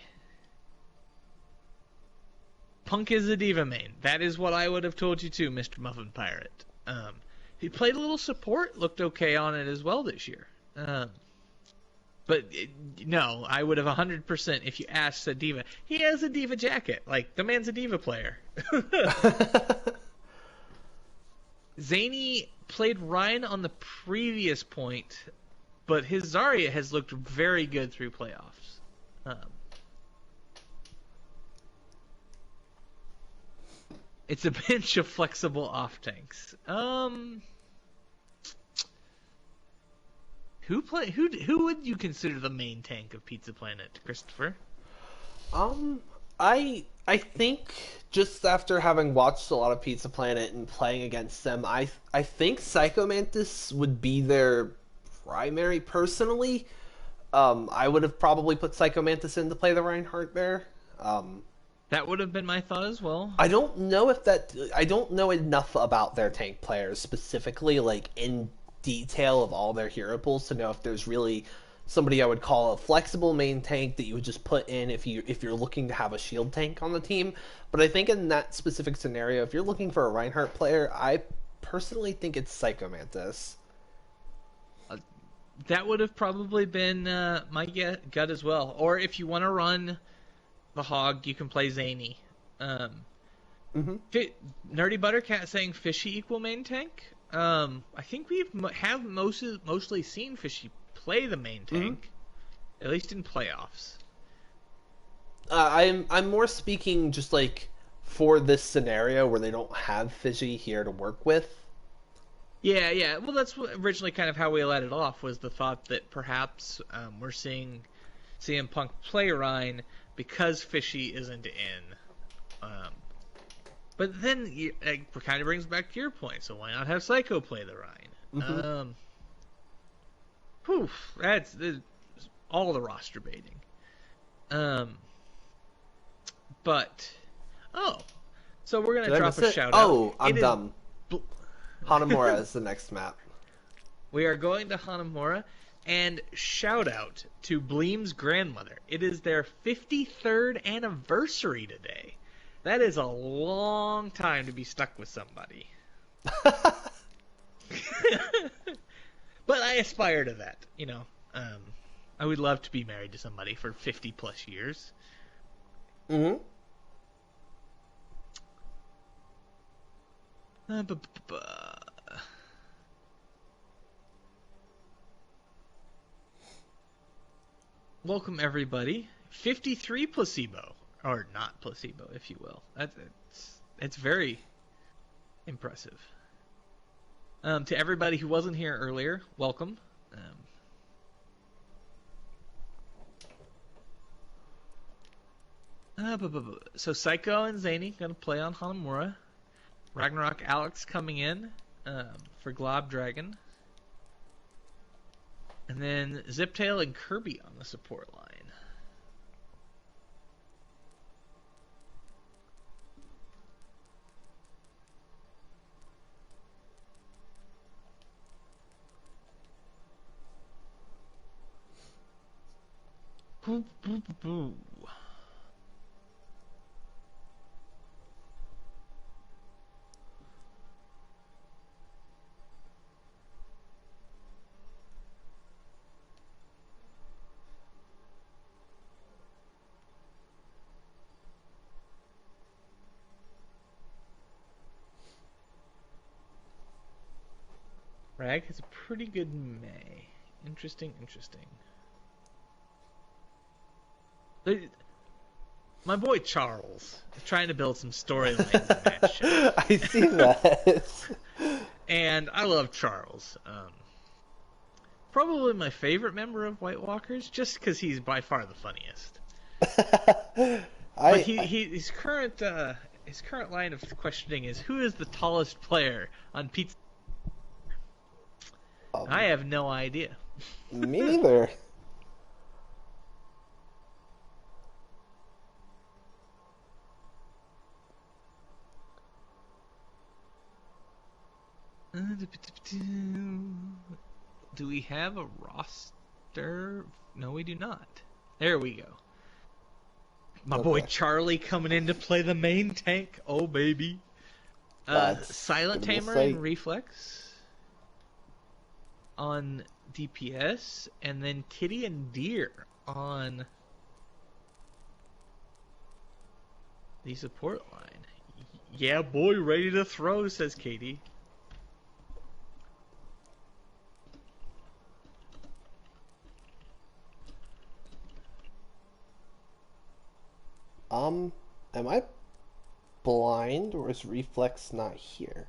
Punk is a diva main. That is what I would have told you too, Mr. Muffin Pirate. He played a little support, looked okay on it as well this year. No, I would have 100% if you asked a diva. He has a diva jacket. Like, the man's a diva player. Zany played Ryan on the previous point, but his Zarya has looked very good through playoffs. It's a bench of flexible off tanks. Who would you consider the main tank of Pizza Planet, Christopher? I think just after having watched a lot of Pizza Planet and playing against them, I think Psycho Mantis would be their primary personally. I would have probably put Psycho Mantis in to play the Reinhardt Bear. Um, That would have been my thought as well. I don't know enough about their tank players specifically, like in detail of all their hero pools to know if there's really somebody I would call a flexible main tank that you would just put in if you're looking to have a shield tank on the team. But I think in that specific scenario, if you're looking for a Reinhardt player, I personally think it's Psycho Mantis. That would have probably been my gut as well. Or if you want to run the Hog, you can play Zany. Mm-hmm. Nerdy Buttercat saying Fishy equal main tank. I think have mostly seen Fishy play the main tank, at least in playoffs. I'm more speaking just like for this scenario where they don't have Fishy here to work with. Yeah. Well, that's originally kind of how we let it off, was the thought that perhaps we're seeing CM Punk play Ryan because Fishy isn't in. But then it kind of brings back to your point. So why not have Psycho play the Ryan? That's all the roster baiting. So we're gonna drop a shout out. Oh, I'm dumb. Hanamura is the next map. We are going to Hanamura, and shout out to Bleem's grandmother. It is their 53rd anniversary today. That is a long time to be stuck with somebody. But I aspire to that, you know. I would love to be married to somebody for 50 plus years. Mm-hmm. Welcome everybody. 53 placebo, or not placebo, if you will. It's very impressive. To everybody who wasn't here earlier, welcome. So Psycho and Zany gonna play on Hanamura. Ragnarok Alex coming in for Glob Dragon. And then Ziptail and Kirby on the support line. Boo, boo, boo. Rag has a pretty good May. Interesting. My boy Charles is trying to build some storylines in that show. I see that. And I love Charles. Probably my favorite member of White Walkers, just because he's by far the funniest. But his current line of questioning is, who is the tallest player on Pizza? I have no idea. Me neither. Do we have a roster? No, we do not. There we go. My boy Charlie coming in to play the main tank. Oh, baby. Silent Tamer and Reflex on DPS, and then Kitty and Deer on the support line. Yeah, boy, ready to throw, says Katie. Am I blind, or is Reflex not here?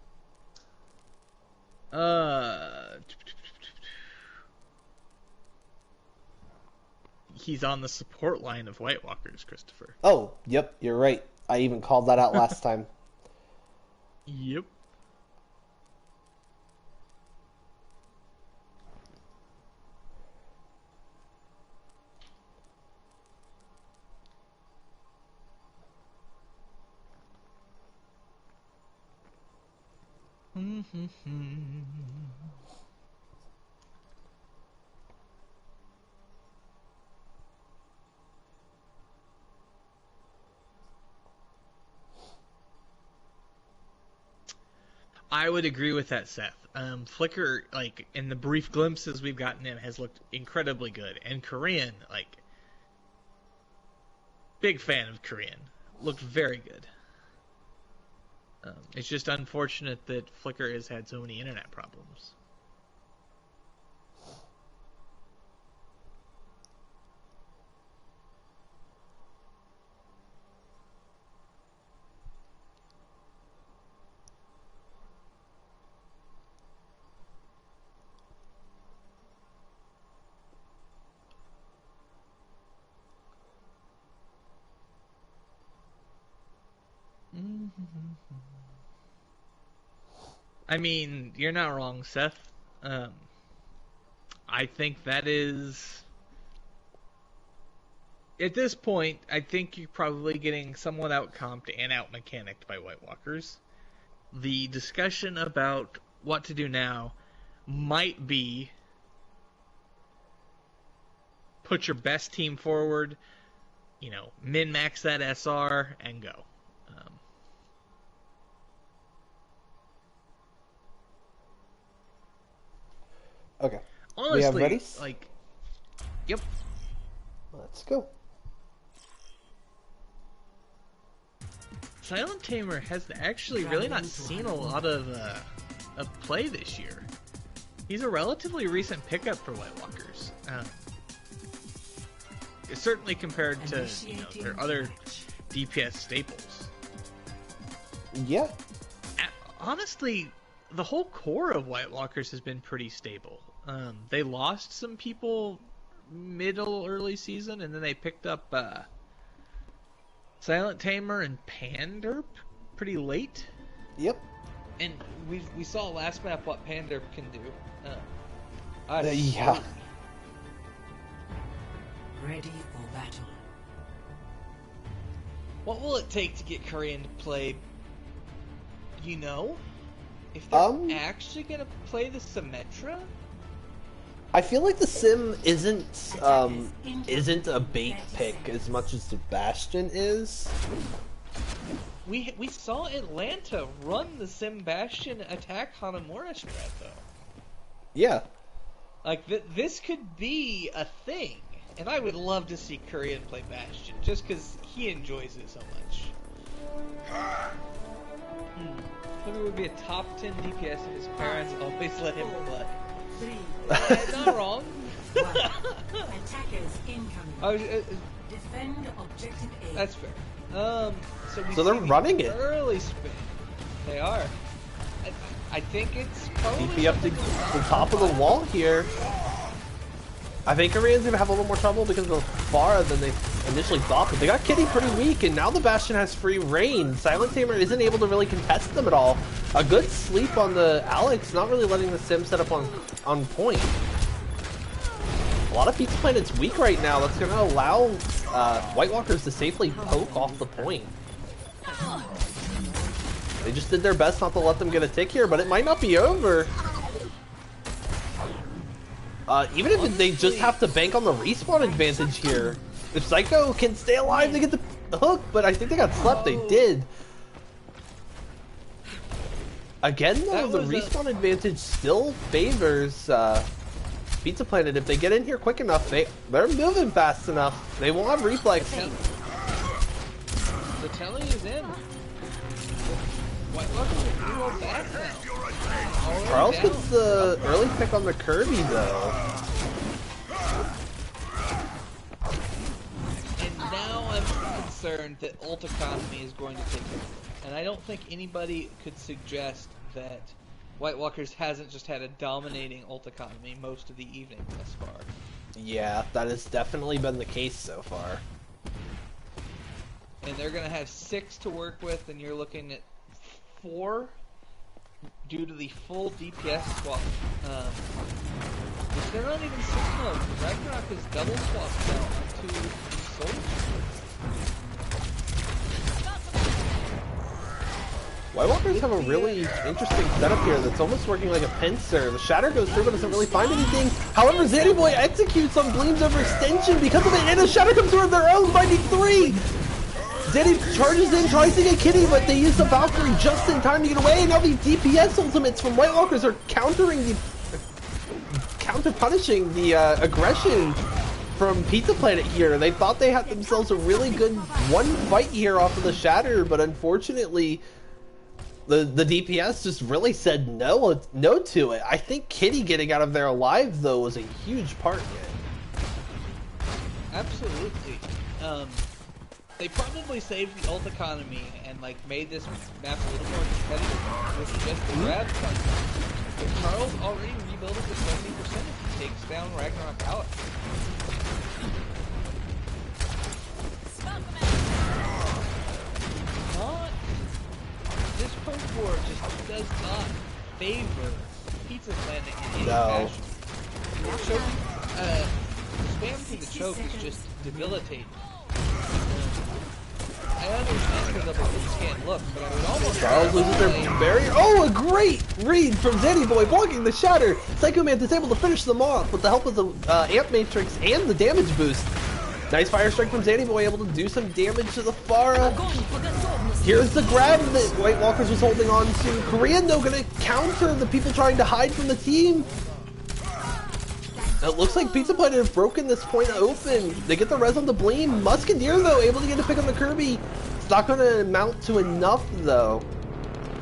he's on the support line of White Walkers, Christopher. Oh, yep, you're right. I even called that out last time. Yep. I would agree with that, Seth. Flicker, like, in the brief glimpses we've gotten him, has looked incredibly good. And Korean, like, big fan of Korean. Looked very good. It's just unfortunate that Flicker has had so many internet problems. I mean, you're not wrong, Seth. I think that is... At this point, I think you're probably getting somewhat out-comped and out-mechanicked by White Walkers. The discussion about what to do now might be put your best team forward, you know, min-max that SR, and go. Okay. Honestly, we have ready? Like, yep. Let's go. Silent Tamer has actually really not seen a lot of play this year. He's a relatively recent pickup for White Walkers. Certainly compared to, you know, their other DPS staples. Yeah. Honestly, the whole core of White Walkers has been pretty stable. They lost some people middle early season, and then they picked up Silent Tamer and Panderp pretty late. Yep. And we saw last map what Panderp can do. Yeah. Ready for battle. What will it take to get Korean to play? You know, if they're actually gonna play the Symmetra. I feel like the Sim isn't a bait pick as much as the Bastion is. We saw Atlanta run the Sim Bastion attack Hanamura strat though. Yeah. Like this could be a thing, and I would love to see Korean play Bastion just because he enjoys it so much. Flicker would be a top 10 DPS if his parents always let him play. 3, not wrong. 1. Attackers incoming. Defend objective A. That's fair. So they're running it. Early spin. They are. I think it's probably TP up to the top of the wall here. I think Korean's gonna have a little more trouble because of Pharah than they initially thought, but they got Kitty pretty weak, and now the Bastion has free reign. Silent Tamer isn't able to really contest them at all. A good sleep on the Alex, not really letting the Sim set up on point. A lot of Pizza Planet's weak right now. That's gonna allow White Walkers to safely poke off the point. They just did their best not to let them get a tick here, but it might not be over. Even if they just have to bank on the respawn advantage here. If Psycho can stay alive, they get the hook, but I think they got slept. They did. Again, though, the respawn advantage still favors Pizza Planet. If they get in here quick enough, they're moving fast enough. They won't have reflex. The telly is in. White Walkers are pretty well back now. Charles gets the early pick on the Kirby, though. And now I'm concerned that ult economy is going to take over. And I don't think anybody could suggest that White Walkers hasn't just had a dominating ult economy most of the evening thus far. Yeah, that has definitely been the case so far. And they're going to have 6 to work with, and you're looking at 4 due to the full DPS swap. They're not even 6 mode. Ragnarok is double swapped now onto soldiers. White Walkers have a really interesting setup here that's almost working like a pincer. The Shatter goes through but doesn't really find anything. However, Zanny Boy executes on Gleam's overextension because of it, and the Shatter comes through of their own, finding 3! Zanny charges in, tries to get Kitty, but they use the Valkyrie just in time to get away, and now these DPS ultimates from White Walkers are counter-punishing the aggression from Pizza Planet here. They thought they had themselves a really good one fight here off of the Shatter, but unfortunately the DPS just really said no to it. I think Kitty getting out of there alive though was a huge part of it. Absolutely. They probably saved the ult economy and like made this map a little more competitive with just the grab fight. But Charles already rebuilt it to 70% if he takes down Ragnarok out. This post war just does not favor Pizza Planet in any fashion. Spam through the choke is just debilitating. I understand the double hit scan look, but I would almost... Charles loses their barrier. Oh, a great read from Zanny Boy, blocking the Shatter. Psycho Man is able to finish them off with the help of the Amp Matrix and the damage boost. Nice fire strike from Zanny Boy, able to do some damage to the Pharah. Here's the grab that White Walkers was holding on to. Korean, though, going to counter the people trying to hide from the team. It looks like Pizza Planet have broken this point open. They get the res on the Bleem. Musketeer, though, able to get a pick on the Kirby. It's not going to amount to enough, though.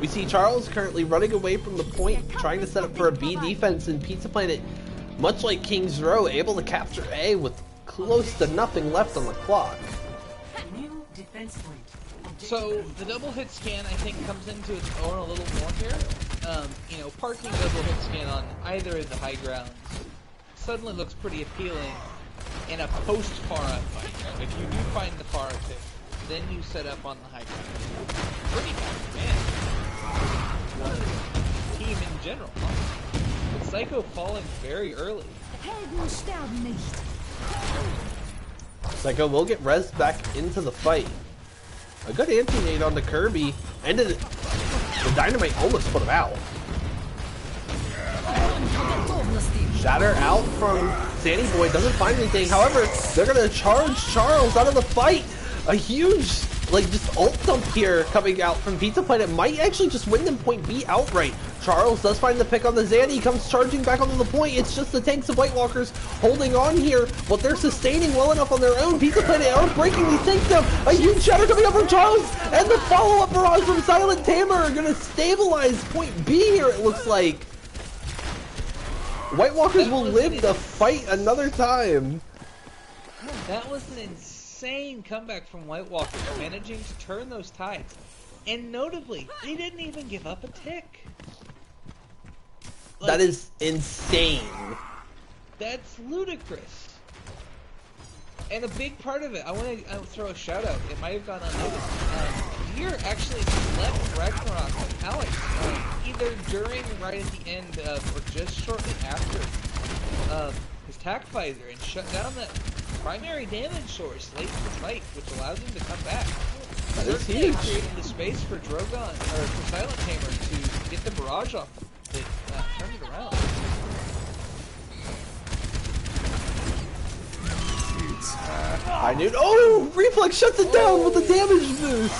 We see Charles currently running away from the point, trying to set up for a B defense, and Pizza Planet, much like King's Row, able to capture A with close to nothing left on the clock. New defense point. So the double hit scan, I think, comes into its own a little more here. You know, parking double hit scan on either of the high grounds suddenly looks pretty appealing in a post-Pharah fight. If you do find the Pharah pick, then you set up on the high ground. Pretty bad, man. Team in general, huh? But Psycho falling very early. Psycho will get res back into the fight. A good anti-nade on the Kirby ended it. The dynamite almost put him out. Shatter out from Zanny Boy, doesn't find anything. However, they're gonna charge Charles out of the fight. A huge, like, just ult dump here coming out from Pizza Planet might actually just win them point B outright. Charles does find the pick on the Zanny, comes charging back onto the point. It's just the tanks of White Walkers holding on here, but they're sustaining well enough on their own. Pizza Planet are breaking these tanks down. A huge shatter coming up from Charles, and the follow-up barrage from Silent Tamer are gonna stabilize point B here, it looks like. White Walkers will live the fight another time. That was an insane comeback from White Walkers, managing to turn those tides. And notably, they didn't even give up a tick. Like, that is insane. That's ludicrous. And a big part of it, I want to throw a shout out. It might have gone unnoticed. Deer actually left Ragnarok with Alex, either during, right at the end of, or just shortly after his tac visor, and shut down that primary damage source late in the fight, which allows him to come back. That is Certainly huge. created the space for Drogon, or for Silent Tamer to get the barrage off that turned it around. I knew. Oh, Reflex shuts it down with the damage boost.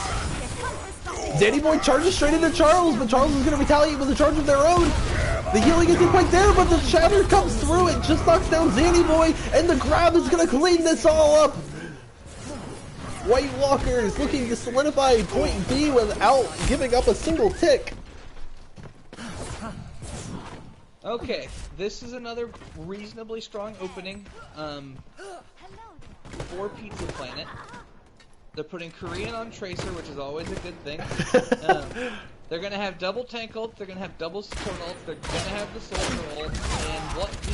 Zanny Boy charges straight into Charles, but Charles is going to retaliate with a charge of their own. The healing isn't quite there, but the shatter comes through. It just knocks down Zanny Boy, and the grab is going to clean this all up. White Walkers looking to solidify point B without giving up a single tick. Okay, this is another reasonably strong opening for Pizza Planet. They're putting Korean on Tracer, which is always a good thing. They're going to have double tank ults, they're going to have double support ults, they're going to have the soldier ult, and what do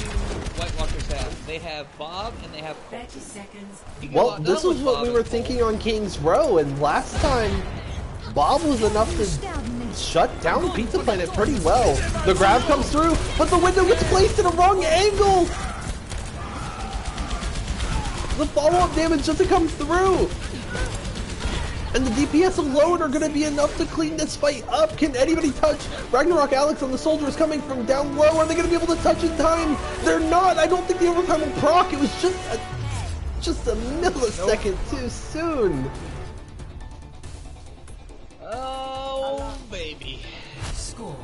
White Walkers have. They have Bob and they have Colt. 30 seconds. Well, this was what we were thinking on King's Row, and last time Bob was enough to shut down Pizza Planet pretty well. The grab comes through, but the window gets placed in a wrong angle! The follow-up damage doesn't come through! And the DPS alone are going to be enough to clean this fight up. Can anybody touch? Ragnarok Alex on the soldier is coming from down low. Are they going to be able to touch in time? They're not. I don't think the overtime will proc. It was just a millisecond too soon. Oh, baby. Score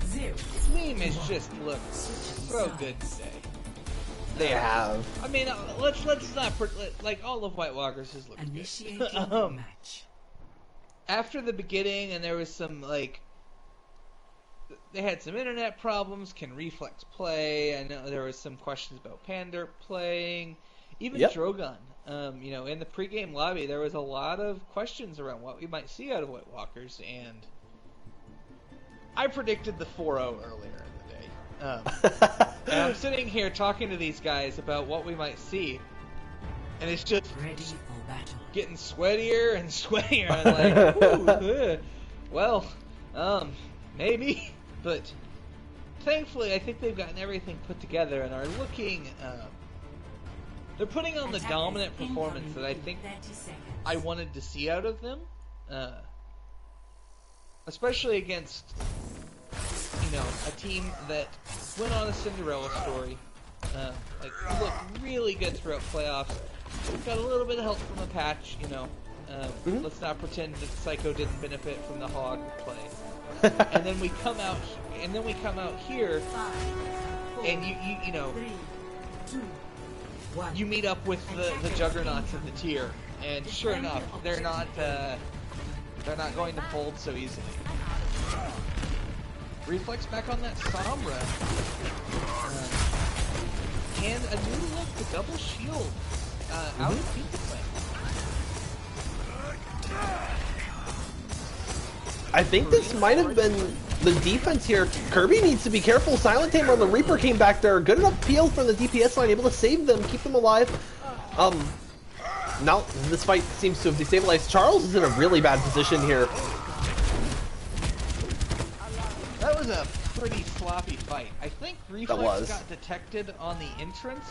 0. Team has just looked so good today. They have. I mean, let's not like all of White Walkers has looked Initiating good. match. After the beginning, and there was some like they had some internet problems. Can Reflex play? I know there was some questions about Pander playing. Even Drogon. You know, in the pregame lobby, there was a lot of questions around what we might see out of White Walkers, and I predicted the 4-0 earlier in the day. And I'm sitting here talking to these guys about what we might see, and it's just Ready for battle. getting sweatier and sweatier. I'm like, ooh, well, maybe, but thankfully I think they've gotten everything put together and are looking. They're putting on the dominant performance that I think I wanted to see out of them, especially against, you know, a team that went on a Cinderella story, like looked really good throughout playoffs. Got a little bit of help from a patch, you know. Let's not pretend that Psycho didn't benefit from the Hog play. And then we come out, here, and you know. 3, 2, 1. You meet up with the juggernauts of the tier, and sure enough, they're not going to fold so easily. Reflex back on that Sombra, and a new look, the double shield out of Pizza Planet. I think this might have been the defense here. Kirby needs to be careful. Silent Tamer on the Reaper came back there. Good enough peel from the DPS line, able to save them, keep them alive. Now this fight seems to have destabilized. Charles is in a really bad position here. That was a pretty sloppy fight. I think Reflex got detected on the entrance.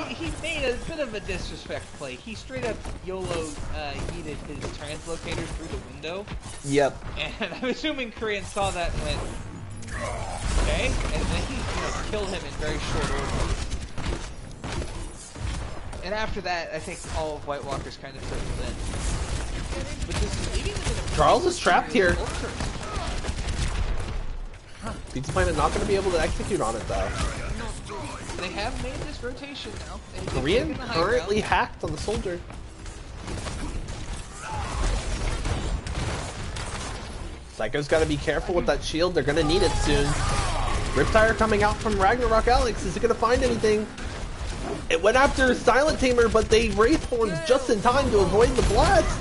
He made a bit of a disrespect play. He straight up YOLO yeeted his translocator through the window. Yep. And I'm assuming Korean saw that and went, okay? And then he killed him in very short order. And after that, I think all of White Walkers kind of settled in. But this is leaving them in a Charles is trapped here. Pizza Planet not going to be able to execute on it though. They have made this rotation now. Korean currently hacked on the soldier. Psycho's got to be careful with that shield. They're going to need it soon. Riptire coming out from Ragnarok Alex. Is it going to find anything? It went after Silent Tamer, but they Wraithborn just in time to avoid the blast.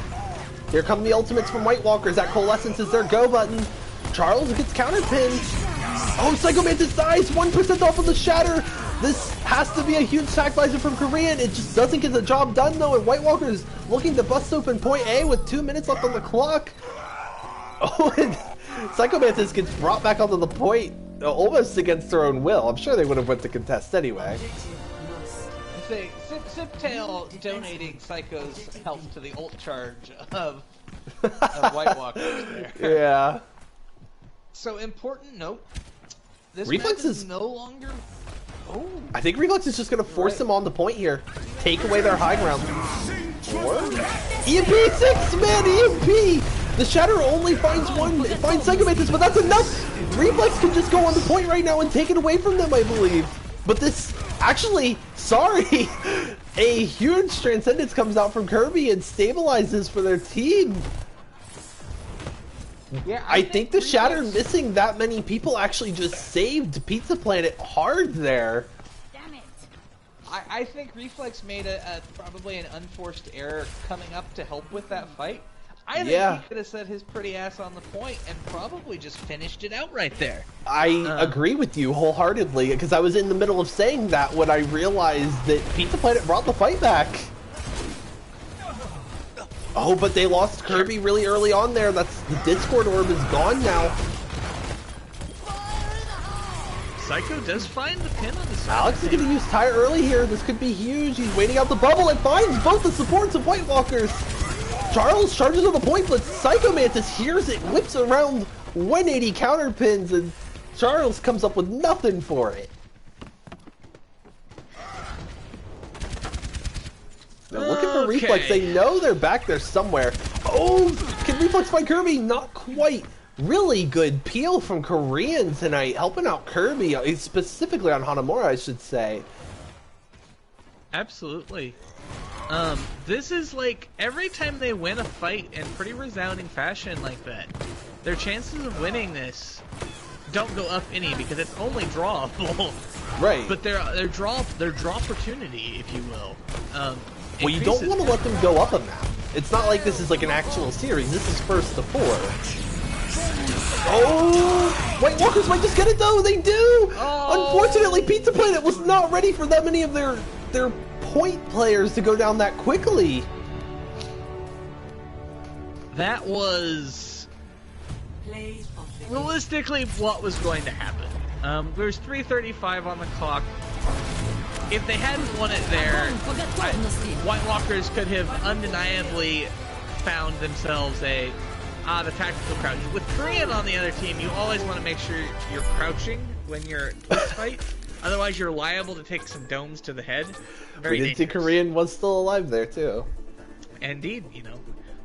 Here come the ultimates from White Walkers. That Coalescence is their go button. Charles gets counterpinned. Oh, Psycho Mantis dies. 1% off of the shatter. This has to be a huge sacrifice from Korean. It just doesn't get the job done though. And White Walkers looking to bust open point A with 2 minutes left on the clock. Oh, and Psycho Mantis gets brought back onto the point almost against their own will. I'm sure they would have went to contest anyway. I say Ziptail donating Psycho's health to the ult charge of White Walkers there. Yeah. So important note. This Reflex map is no longer. Oh. I think Reflex is just going to force them on the point here. Take away their high ground. Or EMP 6, man, EMP! The Shatter only finds one, it finds Psycho Mantis, but that's enough! Reflex can just go on the point right now and take it away from them, I believe. But this, actually, sorry, a huge Transcendence comes out from Kirby and stabilizes for their team. Yeah, I think the Shatter missing that many people actually just saved Pizza Planet hard there. Damn it. I think Reflex made probably an unforced error coming up to help with that fight. I think he could have set his pretty ass on the point and probably just finished it out right there. I agree with you wholeheartedly, because I was in the middle of saying that when I realized that Pizza Planet brought the fight back. Oh, but they lost Kirby really early on there. The Discord orb is gone now. Psycho does find the pin on the side. Alex is going to use Tire early here. This could be huge. He's waiting out the bubble and finds both the supports of White Walkers. Charles charges on the point, but Psycho Mantis hears it, whips around 180 counter pins, and Charles comes up with nothing for it. They're looking for Reflex. They know they're back there somewhere. Oh, can Reflex find Kirby? Not quite. Really good peel from Korean tonight, helping out Kirby, specifically on Hanamura, I should say. Absolutely. This is like, every time they win a fight in pretty resounding fashion like that, their chances of winning this don't go up any because it's only drawable. Right. But their draw opportunity, if you will. Well, you don't want to let them go up a map. It's not like this is like an actual series. This is first to 4. Oh! White Walkers might just get it though. They do. Oh. Unfortunately, Pizza Planet was not ready for that many of their point players to go down that quickly. That was realistically what was going to happen. There's 3:35 on the clock. If they hadn't won it there, White Walkers could have undeniably found themselves the tactical crouch. With Korean on the other team, you always want to make sure you're crouching when you're in this fight. Otherwise, you're liable to take some domes to the head. Very dangerous. The Korean was still alive there, too. Indeed,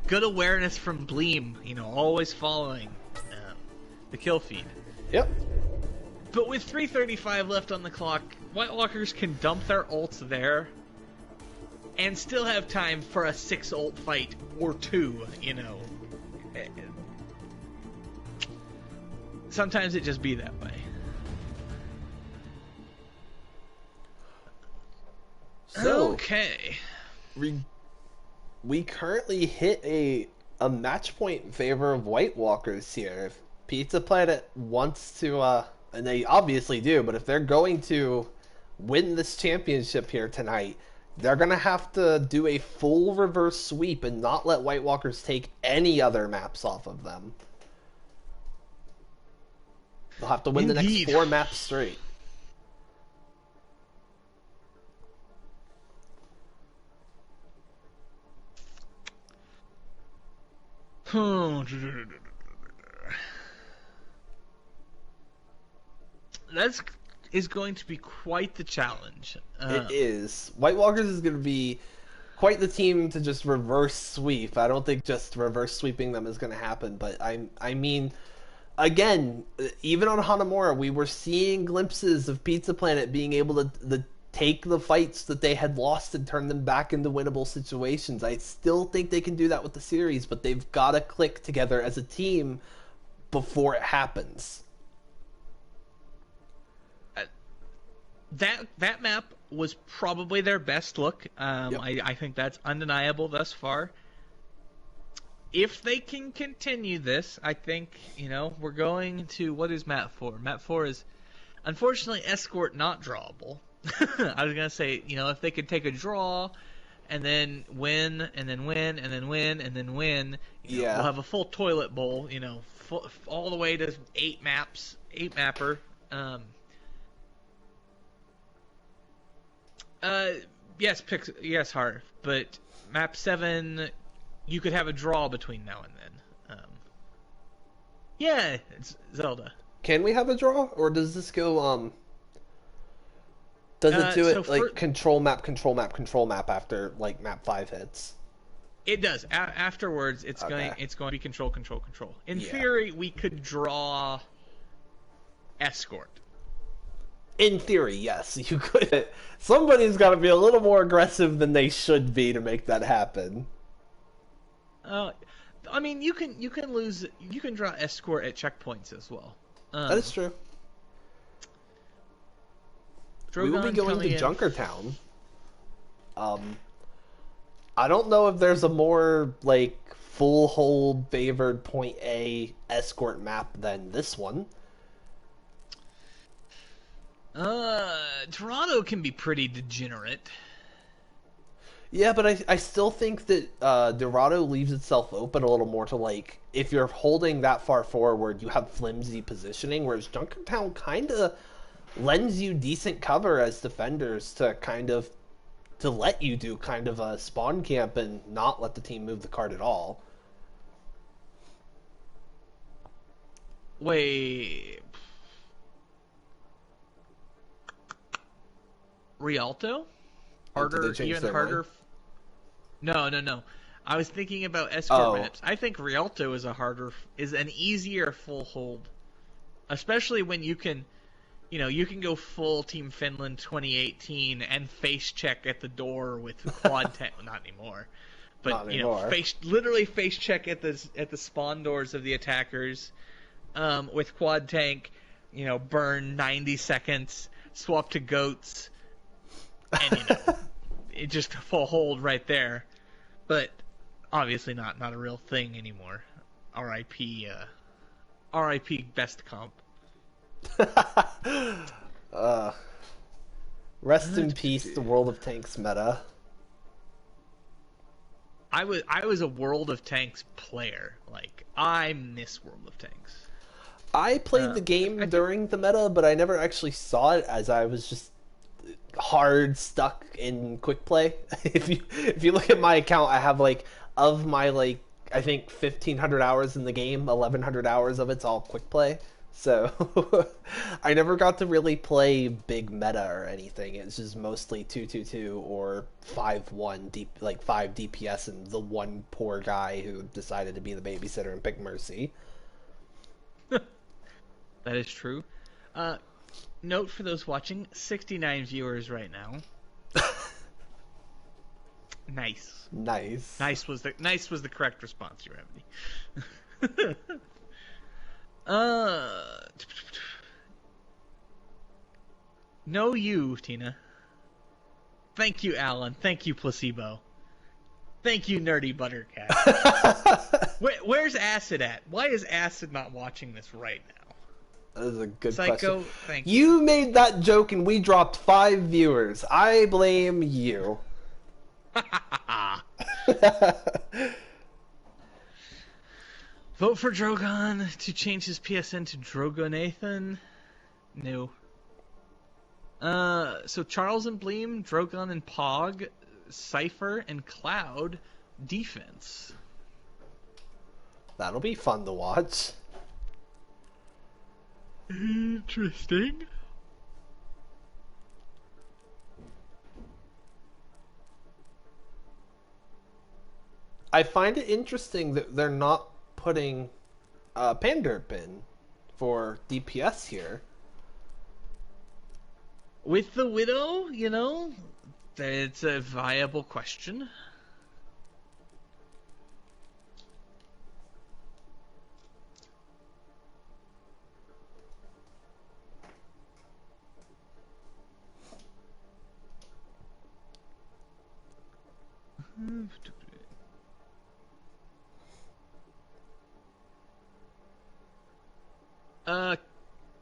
good awareness from Bleem, always following the kill feed. Yep. But with 3:35 left on the clock, White Walkers can dump their ults there and still have time for a 6 ult fight or 2, Sometimes it just be that way. So, okay. We currently hit a match point in favor of White Walkers here. If Pizza Planet wants to, and they obviously do, but if they're going to win this championship here tonight, they're going to have to do a full reverse sweep and not let White Walkers take any other maps off of them. They'll have to win the next 4 maps straight. That is going to be quite the challenge. It is. White Walkers is going to be quite the team to just reverse sweep. I don't think just reverse sweeping them is going to happen, but I mean, again, even on Hanamura, we were seeing glimpses of Pizza Planet being able to take the fights that they had lost and turn them back into winnable situations. I still think they can do that with the series, but they've got to click together as a team before it happens. That map was probably their best look. Yep. I think that's undeniable thus far. If they can continue this, I think, we're going to... What is map 4? Map 4 is, unfortunately, Escort not drawable. I was going to say, if they could take a draw and then win, and then win, and then win, and then win, we'll have a full toilet bowl, all the way to 8 maps, 8 mapper. Yes, Harv, but map 7, you could have a draw between now and then. It's Zelda. Can we have a draw, or does this go? Does it do it control map after map 5 hits? It does. Afterwards, it's going to be control. In theory, we could draw Escort. In theory, yes, you could. Somebody's got to be a little more aggressive than they should be to make that happen. I mean, you can draw Escort at checkpoints as well. That is true. We will be going to Junkertown. I don't know if there's a more full hold favored point A escort map than this one. Toronto can be pretty degenerate. Yeah, but I still think that Dorado leaves itself open a little more to, like, if you're holding that far forward, you have flimsy positioning, whereas Junkertown kind of lends you decent cover as defenders to to let you do kind of a spawn camp and not let the team move the card at all. Wait. Rialto? Harder, even harder. Mind? No. I was thinking about escort Oh. maps. I think Rialto is an easier full hold, especially when you can go full Team Finland 2018 and face check at the door with quad tank. Not anymore, but Not anymore. literally face check at the spawn doors of the attackers, with quad tank. Burn 90 seconds, swap to goats, and it just full hold right there. But obviously not a real thing anymore. R.I.P. Best comp. Rest in peace, the World of Tanks meta. I was a World of Tanks player. Like, I miss World of Tanks. I played the game during the meta, but I never actually saw it as I was just hard stuck in quick play. If you look at my account, I have of my I think 1,500 hours in the game, 1,100 hours of it's all quick play. So I never got to really play big meta or anything. It's just mostly 2-2-2 or 5-1 deep 5 DPS and the one poor guy who decided to be the babysitter and pick Mercy. That is true. Note for those watching, 69 viewers right now. Nice. Nice was the correct response, your remedy. No, you, Tina. Thank you, Alan. Thank you, Placebo. Thank you, Nerdy Buttercat. Where's Acid at? Why is Acid not watching this right now? That is a good Psycho, question. thank you. You made that joke and we dropped 5 viewers. I blame you. Vote for Drogon to change his PSN to Drogonathan. No. So Charles and Bleem, Drogon and Pog, Cypher and Cloud, defense. That'll be fun to watch. Interesting. I find it interesting that they're not putting Panderp in for DPS here. With the Widow, it's a viable question.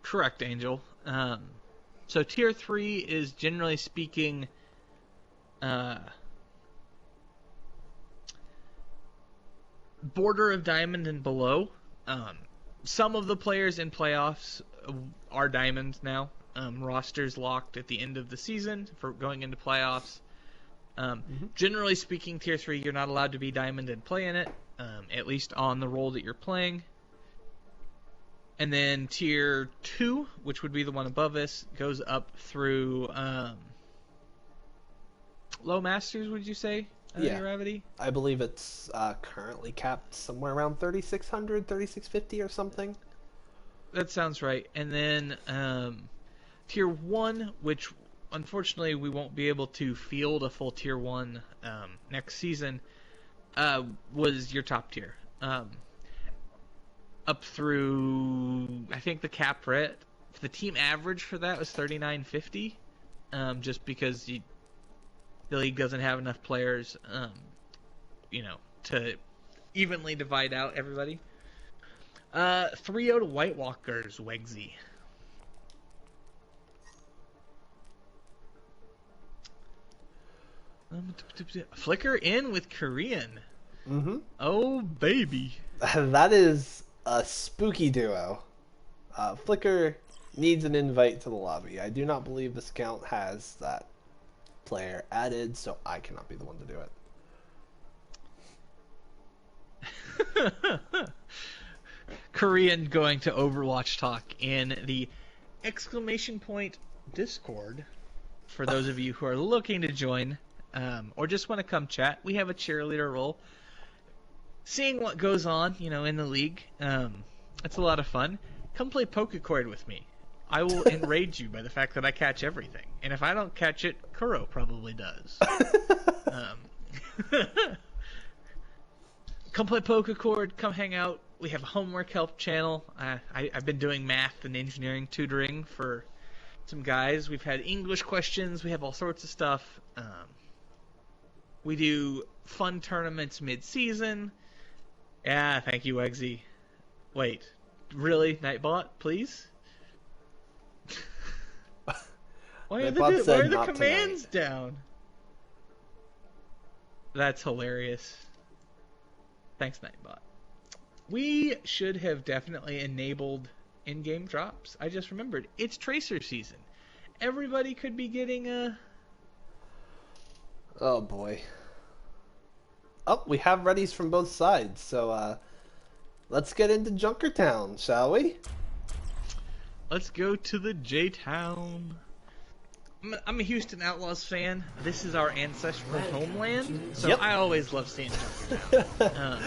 Correct, Angel. So tier 3 is generally speaking border of diamond and below. Some of the players in playoffs are diamond now. Rosters locked at the end of the season for going into playoffs. Generally speaking, tier 3, you're not allowed to be diamond and play in it, at least on the role that you're playing. And then tier 2, which would be the one above us, goes up through low masters, would you say? Yeah. Gravity? I believe it's currently capped somewhere around 3,600, 3,650 or something. That sounds right. And then tier 1, which unfortunately we won't be able to field a full tier 1 next season, was your top tier. Up through, I think the cap rate, the team average for that was 3950, just because the league doesn't have enough players, to evenly divide out everybody. 3-0 to White Walkers, Wegsy. Flicker in with Korean. Mm-hmm. Oh, baby. That is a spooky duo. Flicker needs an invite to the lobby. I do not believe this account has that player added, so I cannot be the one to do it. Korean going to Overwatch talk in the Discord. For those of you who are looking to join, or just want to come chat, we have a cheerleader role. Seeing what goes on, in the league, it's a lot of fun. Come play Pokecord with me. I will enrage you by the fact that I catch everything. And if I don't catch it, Kuro probably does. Come play Pokecord, come hang out. We have a homework help channel. I've been doing math and engineering tutoring for some guys. We've had English questions. We have all sorts of stuff. We do fun tournaments mid-season. Yeah, thank you, Wegsy. Wait, really? Nightbot, please? Why are the commands down? That's hilarious. Thanks, Nightbot. We should have definitely enabled in-game drops. I just remembered. It's Tracer season. Everybody could be getting a... Oh, boy. Oh, we have readies from both sides, so let's get into Junkertown, shall we? Let's go to the J-Town. I'm a Houston Outlaws fan. This is our ancestral homeland, so yep. I always love seeing Junkertown.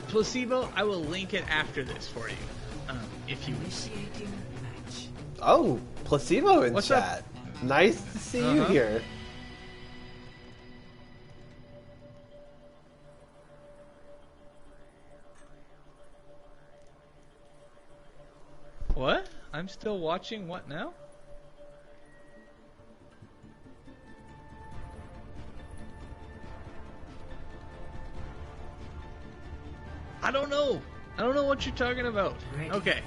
Placebo, I will link it after this for you, if you wish. Oh, Placebo in What's chat. Up? Nice to see you here. What? I'm still watching what now? I don't know. I don't know what you're talking about. Okay.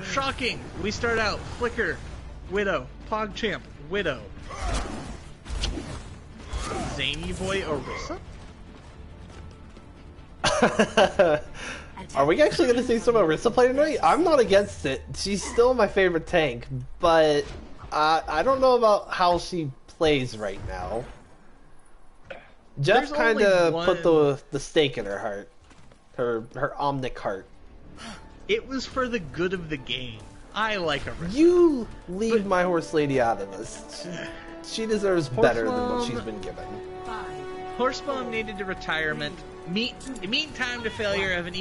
Shocking. We start out Flicker, Widow, PogChamp, Widow. Zany Boy Orisa? Are we actually going to see some Orisa play tonight? I'm not against it. She's still my favorite tank, but I don't know about how she plays right now. Jeff kind of put the stake in her heart. Her omnic heart. It was for the good of the game. I like Orisa. You leave my horse lady out of this. She deserves better than what she's been given. Horsebomb needed a retirement. Mean time to failure of an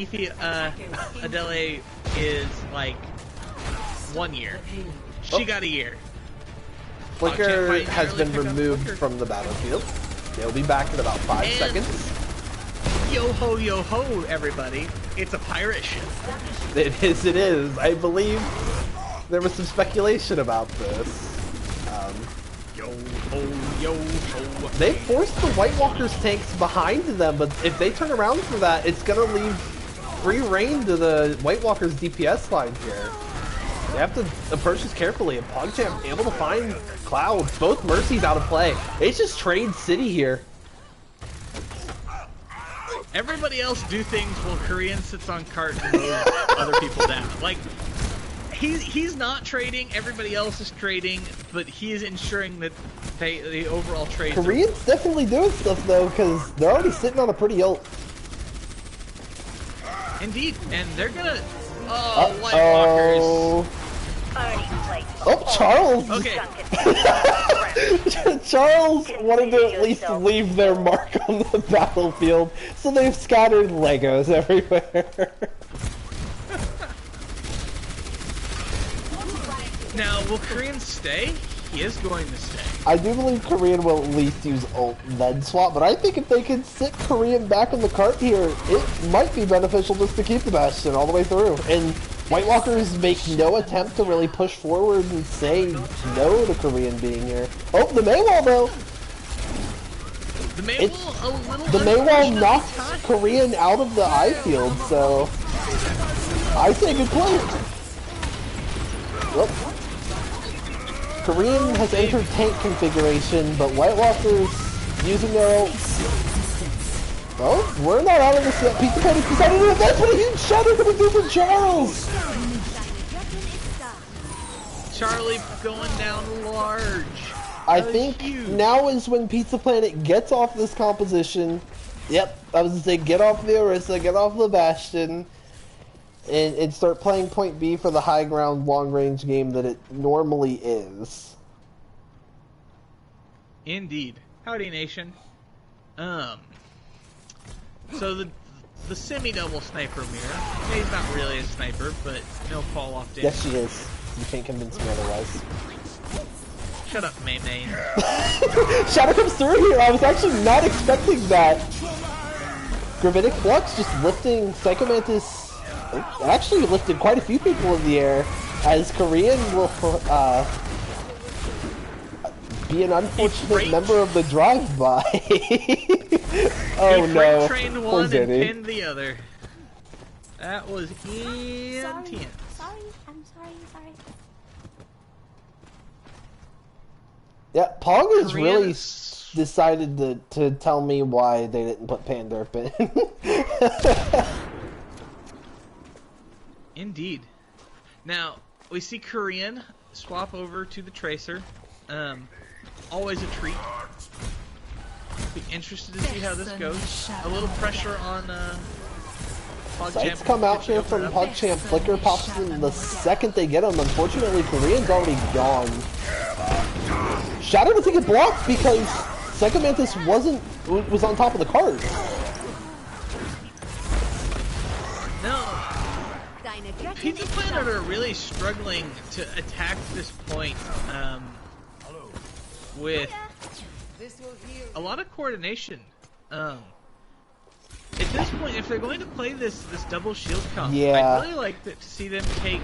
Adele is like 1 year. She got a year. Flicker has been removed from the battlefield. They'll be back in about 5 seconds. Yo ho, everybody. It's a pirate ship. It is. I believe there was some speculation about this. Yo ho. They forced the White Walkers tanks behind them, but if they turn around for that, it's going to leave free reign to the White Walkers DPS line here. They have to approach this carefully, and PogChamp able to find Cloud. Both Mercies out of play. It's just trade city here. Everybody else do things while Korean sits on cart and mows other people down. Like, he's not trading, everybody else is trading, but he is ensuring that the overall trade. Korean's definitely doing stuff though, because they're already sitting on a pretty ult. Indeed, and they're gonna. Oh, White Walkers. Oh, Charles! Okay. Charles wanted to at least leave their mark on the battlefield, so they've scattered Legos everywhere. Now, will Korean stay? He is going to stay. I do believe Korean will at least use ult and then swap, but I think if they can sit Korean back in the cart here, it might be beneficial just to keep the Bastion all the way through. And White Walkers make no attempt to really push forward and say no to Korean being here. Oh, the Maywall though! The Maywall a little. The Maywall knocked Korean out of the eye field, so I say good play. Whoop. Korean has entered tank configuration, but White Walkers using their ult. Well, we're not out of this yet. Pizza Planet decided to invest with a huge shadow coming through from Charles. Charlie going down large. I think now is when Pizza Planet gets off this composition. Yep, I was gonna say get off the Orisa, get off the Bastion, and start playing Point B for the high ground long range game that it normally is. Indeed. Howdy, Nation. So the semi-double sniper mirror. He's not really a sniper, but no fall-off damage. Yes, she is. You can't convince me otherwise. Shut up, May May. Shadow comes through here. I was actually not expecting that. Gravitic Flux just lifting Psycho Mantis. Actually lifted quite a few people in the air, as Korean will be an unfortunate member of the drive-by. Oh no. He trained one and pinned the other. That was intense. Sorry, I'm sorry. Yeah, Pog has really decided to tell me why they didn't put Panderp in. Indeed. Now, we see Korean swap over to the Tracer. Always a treat. Be interested to see how this goes. A little pressure on PogChamp. Sights come out here from PogChamp. Flicker pops in the second they get him. Unfortunately, Korean's already gone. Shadow doesn't get blocked because Psycho Mantis was on top of the cart. No. Pizza Planet are really struggling to attack this point with a lot of coordination. At this point, if they're going to play this double shield comp, I'd really like to see them take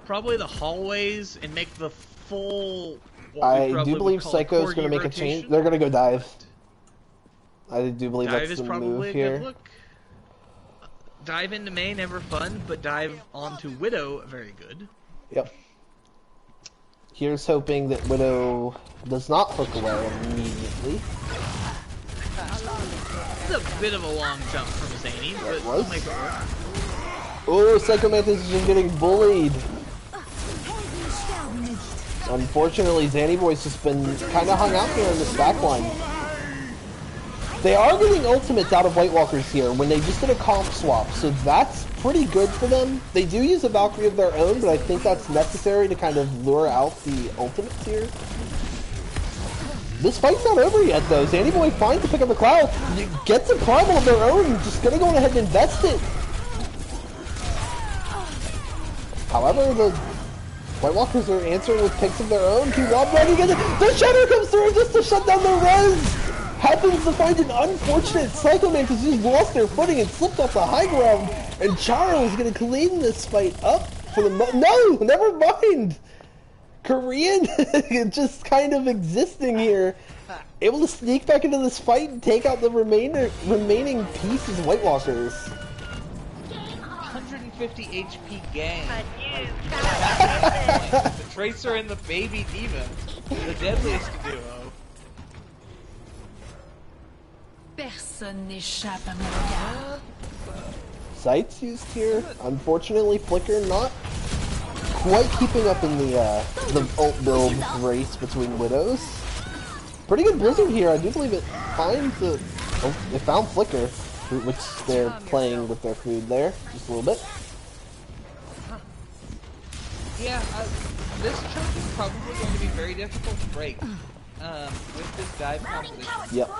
probably the hallways and make the full. I do believe Psycho's going to make a change. They're going to go dive. I do believe dive that's is the move probably here. a good look. Dive into May, never fun, but dive onto Widow, very good. Yep. Here's hoping that Widow does not hook away immediately. It's a bit of a long jump from Zany, but we'll make it work. Oh, Psycho Mantis is just getting bullied. Unfortunately, Zanny Boy's just been kind of hung out here in this backline. They are getting ultimates out of White Walkers here when they just did a comp swap, so that's pretty good for them. They do use a Valkyrie of their own, but I think that's necessary to kind of lure out the ultimates here. This fight's not over yet, though. Zanny Boy finds to pick up a cloud, gets a primal of their own, just gonna go ahead and invest it. However, the White Walkers are answering with picks of their own. Keep running again. The Shadow comes through just to shut down the res. Happens to find an unfortunate Psycho Mantis just lost their footing and slipped off the high ground. And Charo is going to clean this fight up for the no, never mind. Korean just kind of existing here, able to sneak back into this fight and take out the remaining pieces of White Walkers. 150 HP gang. The Tracer and the Baby Diva, the deadliest duo. Personne n'échappe à mon regard. Sights used here. Unfortunately, Flicker not quite keeping up in the ult build race between Widows. Pretty good Blizzard here. I do believe it finds the. Oh, it found Flicker, which they're playing with their food there just a little bit. Yeah, this chunk is probably going to be very difficult to break with this dive composition. Yep. The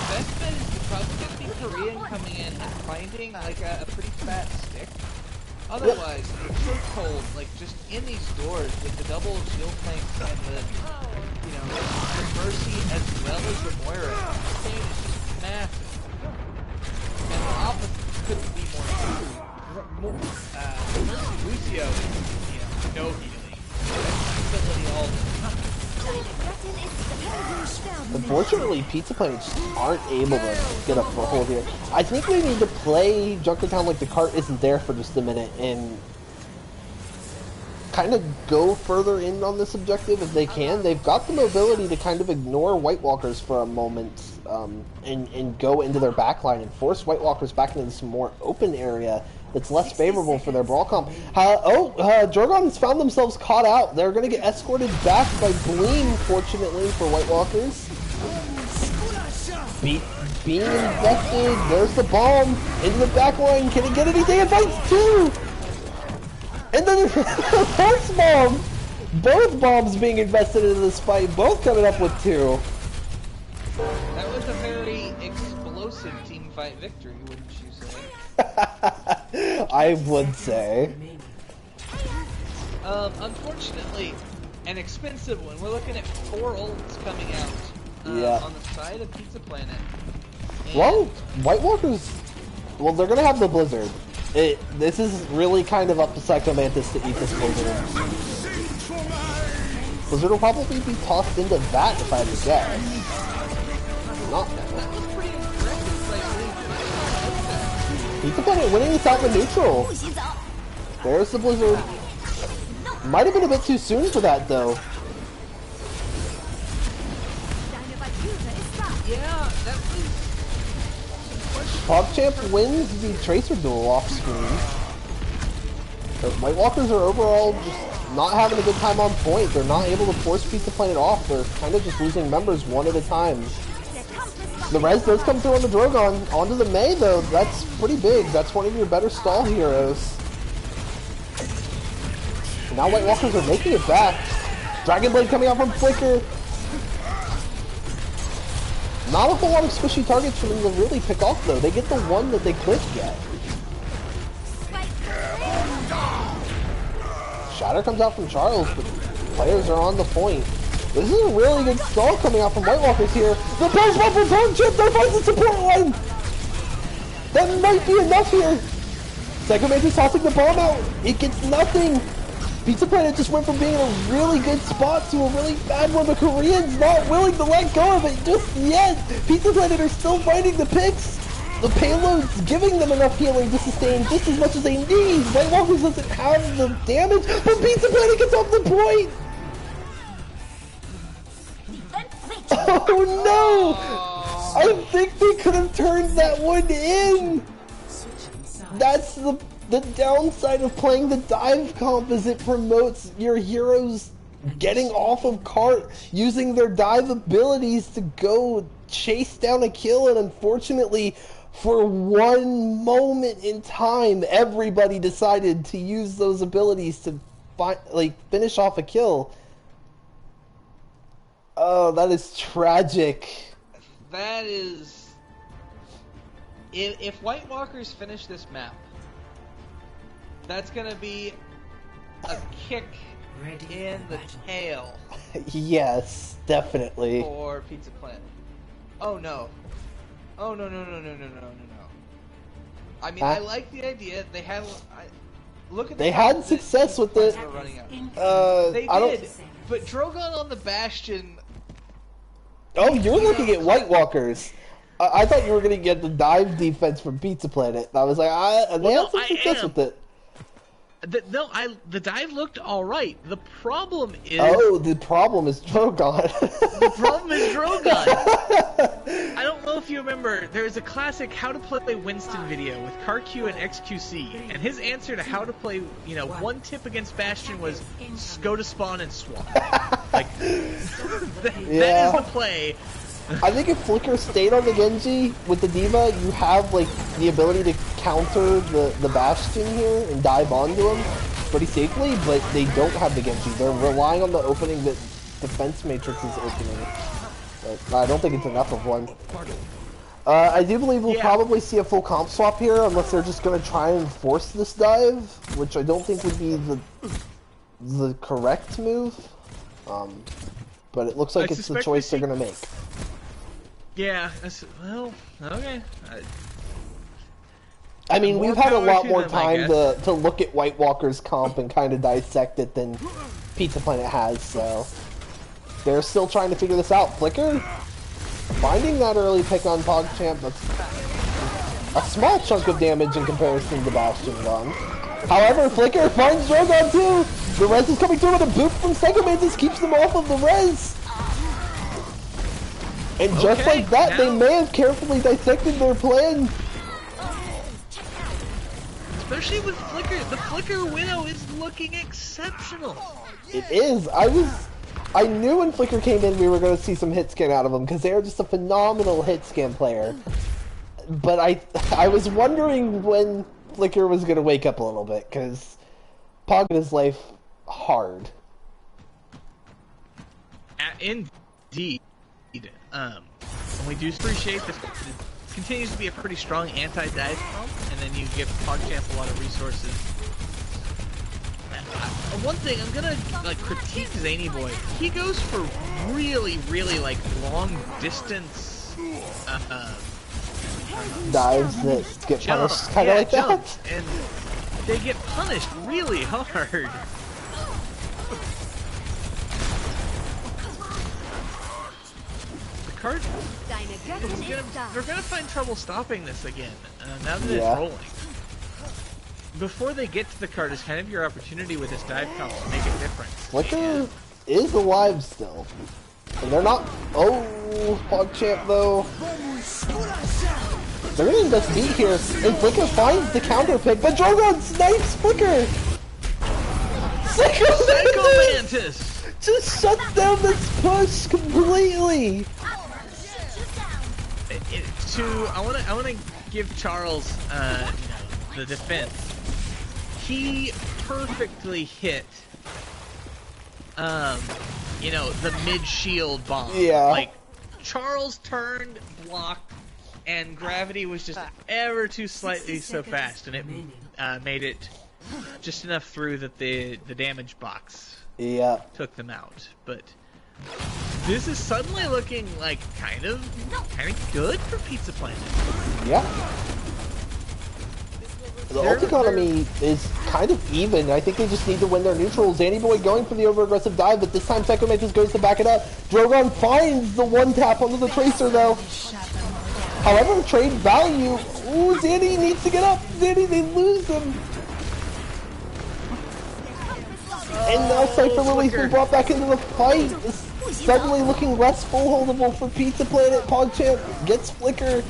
best bet is to probably get the Korean coming in and finding like a pretty fat stick. Otherwise, it's so cold, like just in these doors with the double shield planks and the Mercy as well as the Moira, this thing is just massive. And the opposite couldn't be more true. Mercy Lucio is, no healing. Ability all the time. Unfortunately, Pizza Planet just aren't able to get a foothold here. I think we need to play Junkertown like the cart isn't there for just a minute and kind of go further in on this objective if they can. They've got the mobility to kind of ignore White Walkers for a moment and go into their backline and force White Walkers back into some more open area that's less favorable for their brawl comp. Drogon's found themselves caught out. They're going to get escorted back by Gleam, fortunately, for White Walkers. Being infected. There's the bomb into the back line. Can it get anything? It fights two! And then the first bomb! Both bombs being invested into this fight, both coming up with two. That was a very explosive team fight victory, wouldn't you say? I would say. Unfortunately, an expensive one. We're looking at 4 ults coming out on the side of Pizza Planet. And Well, White Walkers, well, they're going to have the Blizzard. This is really kind of up to Psychomantis to eat this Blizzard. Blizzard will probably be tossed into that if I had to guess. Not that was pretty impressive. Pizza Planet winning this out in neutral. There's the Blizzard. Might have been a bit too soon for that, though. Yeah, that was... PogChamp wins the Tracer duel off screen. But White Walkers are overall just not having a good time on point. They're not able to force Pizza Planet off. They're kind of just losing members one at a time. The res does come through on the Drogon. Onto the Mei, though. That's pretty big. That's one of your better stall heroes. And now White Walkers are making it back. Dragon Blade coming out from Flicker. Not a whole lot of squishy targets for them to really pick off, though. They get the one that they could get. Shatter comes out from Charles, but players are on the point. This is a really good stall coming out from White Walkers here. The Pulse Buff from PogChamp, there finds the support line! That might be enough here. Psychomantis tossing the bomb out. It gets nothing. Pizza Planet just went from being in a really good spot to a really bad one. The Koreans not willing to let go of it just yet. Pizza Planet are still finding the picks. The payload's giving them enough healing to sustain just as much as they need. White Walkers doesn't have the damage, but Pizza Planet gets off the point. Oh no! I think they could have turned that one in. That's the downside of playing the dive comp is it promotes your heroes getting off of cart, using their dive abilities to go chase down a kill, and unfortunately, for one moment in time, everybody decided to use those abilities to finish off a kill. Oh, that is tragic. That is... If White Walkers finish this map, that's gonna be a kick in the tail. Yes, definitely. For Pizza Planet. Oh no. Oh no. I mean, I like the idea. They had... look at they had success with it. They did. But Drogon on the Bastion... Oh, you're looking at White Walkers. I thought you were going to get the dive defense from Pizza Planet. I was like, they had some success with it. The dive looked alright. The problem is... Oh, the problem is Drogon. The problem is Drogon. I don't know if you remember, there's a classic How to Play Winston video with CarQ and XQC, and his answer to how to play, one tip against Bastion was go to spawn and swap. That is the play. I think if Flicker stayed on the Genji with the D.Va, you have the ability to counter the Bastion here and dive onto him pretty safely, but they don't have the Genji. They're relying on the opening that Defense Matrix is opening. But I don't think it's enough of one. I do believe we'll probably see a full comp swap here, unless they're just going to try and force this dive, which I don't think would be the correct move. But it looks like it's the choice they're going to make. Yeah, well, okay. I mean, we've had a lot more time to look at White Walker's comp and kind of dissect it than Pizza Planet has, so... They're still trying to figure this out. Flicker finding that early pick on PogChamp, that's a small chunk of damage in comparison to Bastion Gun. However, Flicker finds Drogon too! The res is coming through with a boot from Psycho Mantis, keeps them off of the res! And just like that, they may have carefully dissected their plan. Especially with Flicker. The Flicker Widow is looking exceptional. It is. I knew when Flicker came in we were going to see some hit scan out of him because they are just a phenomenal hit scan player. But I was wondering when Flicker was going to wake up a little bit because Pog made his life hard. Indeed. And we do appreciate this. It continues to be a pretty strong anti-dive pump, and then you give PogChamp a lot of resources. One thing I'm gonna critique Zany Boy. He goes for really, really long distance dives that get punished, kind of like that. And they get punished really hard. The card, they're gonna find trouble stopping this again now that it's rolling. Before they get to the card is kind of your opportunity with this dive comp to make a difference. Flicker is alive still. And they're not... Oh, PogChamp though. They're gonna invest beat here. And Flicker finds the counter pick, but Drogon snipes Flicker! Psycho Mantis! Just shuts down this push completely! I wanna give Charles the defense. He perfectly hit the mid-shield bomb. Yeah. Like, Charles turned, blocked, and gravity was just ever too slightly so fast, and it made it just enough through that the damage box took them out. But this is suddenly looking like kind of good for Pizza Planet. Yeah. The ult economy is kind of even. I think they just need to win their neutrals. Zany Boy going for the over-aggressive dive, but this time Psycho Mantis goes to back it up. Drogon finds the one tap onto the Tracer though. However, trade value. Ooh, Zany needs to get up. Zany, they lose him. And now Cypher Lily's been brought back into the fight. It's suddenly looking less full holdable for Pizza Planet. PogChamp gets Flicker.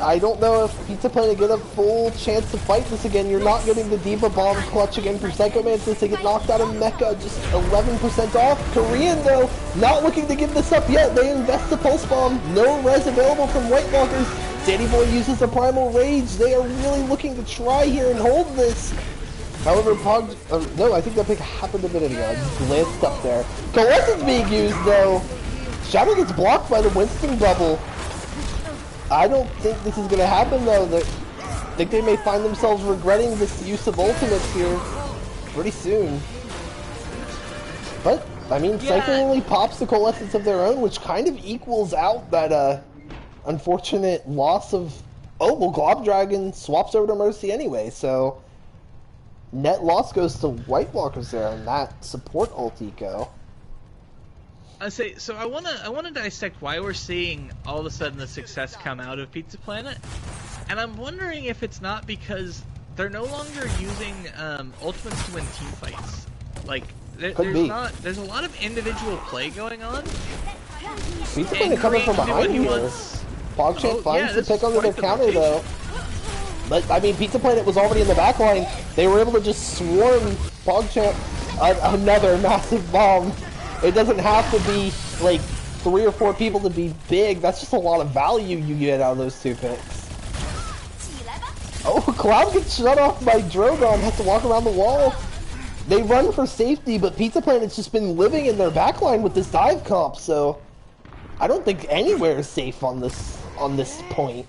I don't know if Pizza Planet get a full chance to fight this again. You're not getting the Diva Bomb clutch again from Psycho Mantis. They get knocked out of Mecha, just 11% off. Korean, though, not looking to give this up yet. They invest the Pulse Bomb. No res available from White Walkers. Zany Boy uses a Primal Rage. They are really looking to try here and hold this. However, no, I think that pick happened a minute ago. I just glanced up there. Coalescence being used, though. Shadow gets blocked by the Winston bubble. I don't think this is going to happen, though. I think they may find themselves regretting this use of ultimates here pretty soon. But, I mean, Cypher only pops the Coalescence of their own, which kind of equals out that unfortunate loss of... Oh, well, Glob Dragon swaps over to Mercy anyway, so... Net loss goes to White Walkers there on that support ult eco. So I wanna dissect why we're seeing all of a sudden the success come out of Pizza Planet, and I'm wondering if it's not because they're no longer using ultimates to win team fights. Like there's a lot of individual play going on. Pizza Planet coming from behind here. PogChamp finds the pick onto their counter though. But I mean, Pizza Planet was already in the backline. They were able to just swarm PogChamp. Another massive bomb. It doesn't have to be like 3 or 4 people to be big. That's just a lot of value you get out of those 2 picks. Oh, Cloud gets shut off by Drogon. Has to walk around the wall. They run for safety, but Pizza Planet's just been living in their backline with this dive comp. So I don't think anywhere is safe on this point.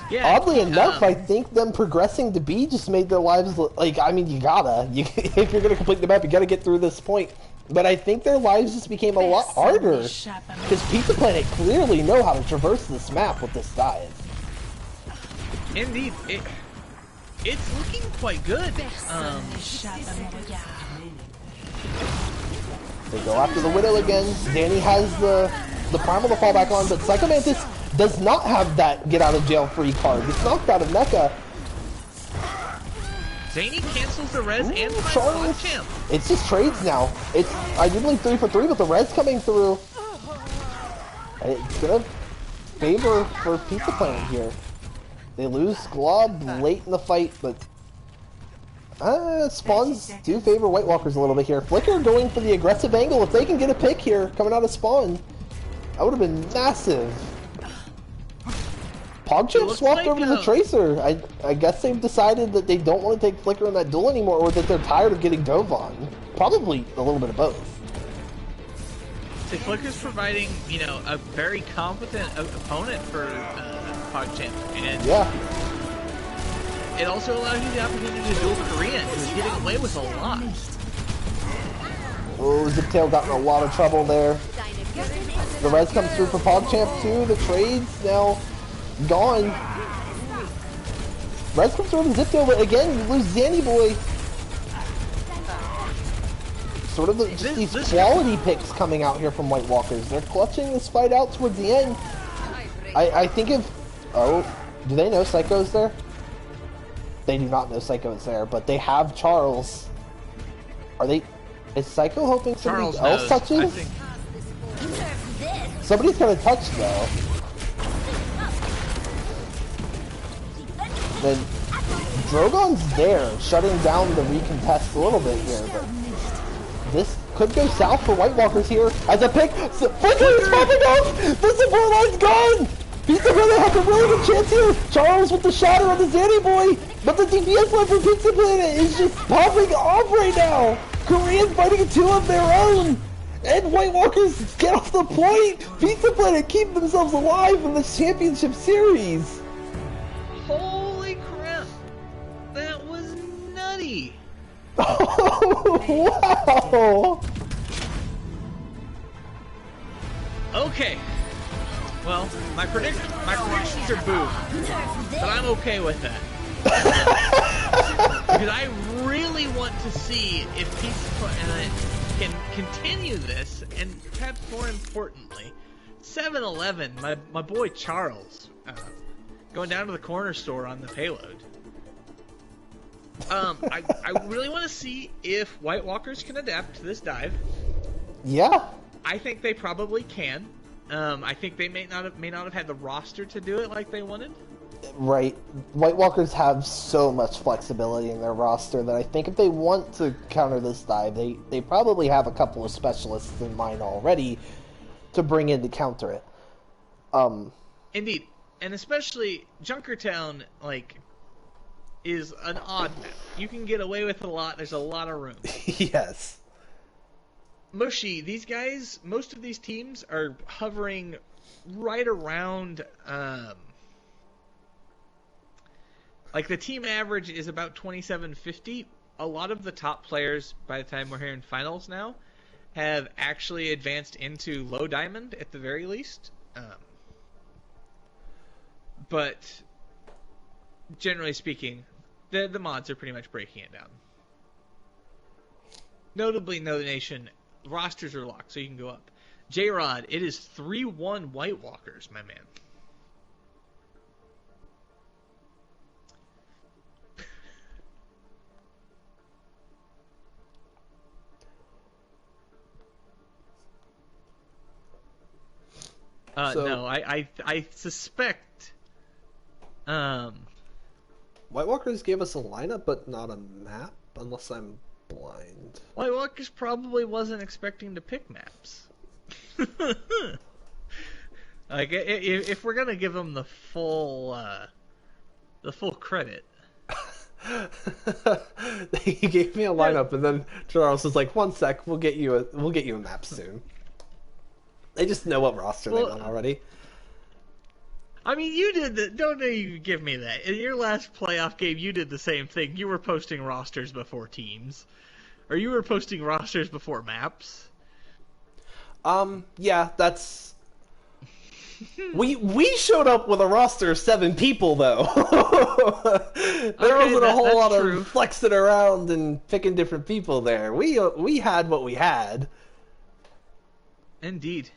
Yeah, oddly enough, I think them progressing to B just made their lives like, I mean, if you're gonna complete the map, you gotta get through this point. But I think their lives just became a lot harder because Pizza Planet clearly know how to traverse this map with this dive. Indeed, it's looking quite good. They go after the Widow again. Danny has the Primal to fall back on, but Psycho Mantis does not have that get out of jail free card. Gets knocked out of Mecha. Zany cancels the res and finds Champ. It's just trades now. It's ideally 3 for 3, but the res coming through. It's gonna favor for Pizza Planet here. They lose Glob late in the fight, but spawns do favor White Walkers a little bit here. Flicker going for the aggressive angle. If they can get a pick here coming out of spawn, that would have been massive. PogChamp swapped like, over to the Tracer. I guess they've decided that they don't want to take Flicker in that duel anymore, or that they're tired of getting dove on. Probably a little bit of both. So Flicker's providing, you know, a very competent opponent for PogChamp, and yeah, it also allows you the opportunity to duel Korean, who's getting away with a lot. Oh, Ziptail got in a lot of trouble there. The res comes through for PogChamp too. The trades now gone. Res comes through to Ziptail, but again, you lose Zanny Boy. Sort of just these quality picks coming out here from White Walkers. They're clutching this fight out towards the end. I think if... Oh, do they know Psycho's there? They do not know Psycho is there, but they have Charles. Are they... Is Psycho hoping somebody else touches? Somebody's gonna touch though. Then Drogon's there, shutting down the recontest a little bit here, but this could go south for White Walkers here as a pick. Flicker is popping up! The support line's gone! Pizza Planet has a really good chance here! Charles with the shatter on the Zanny Boy! But the DPS line for Pizza Planet is just popping off right now! Koreans fighting two of their own! And White Walkers get off the point! Pizza Planet keep themselves alive in this championship series! Holy crap! That was nutty! Oh, wow! Okay. Well, my predictions are boo, but I'm okay with that. Because I really want to see if Pizza Planet can continue this, and perhaps more importantly, 7-Eleven, my boy Charles, going down to the corner store on the payload. I really want to see if White Walkers can adapt to this dive. Yeah. I think they probably can. I think they may not have had the roster to do it like they wanted. Right. White Walkers have so much flexibility in their roster that I think if they want to counter this dive, they probably have a couple of specialists in mind already to bring in to counter it. Indeed. And especially Junkertown, like, is an odd map. You can get away with a lot. There's a lot of room. Yes. Mushy, these guys, most of these teams are hovering right around, like the team average is about 2750. A lot of the top players, by the time we're here in finals now, have actually advanced into low diamond at the very least. But generally speaking, the mods are pretty much breaking it down. Notably, No Nation, rosters are locked, so you can go up. J-Rod, it is 3-1 White Walkers, my man. No, I suspect. White Walkers gave us a lineup, but not a map, unless I'm blind. White Walkers probably wasn't expecting to pick maps. Like, if we're gonna give them the full credit. He gave me a lineup, and then Charles was like, "1 sec, we'll get you a map soon." They just know what roster they want already. I mean, you did the. Don't you give me that. In your last playoff game, you did the same thing. You were posting rosters before teams, or you were posting rosters before maps. Yeah, that's. We showed up with a roster of 7 people, though. There wasn't a whole lot of flexing around and picking different people there. We had what we had. Indeed.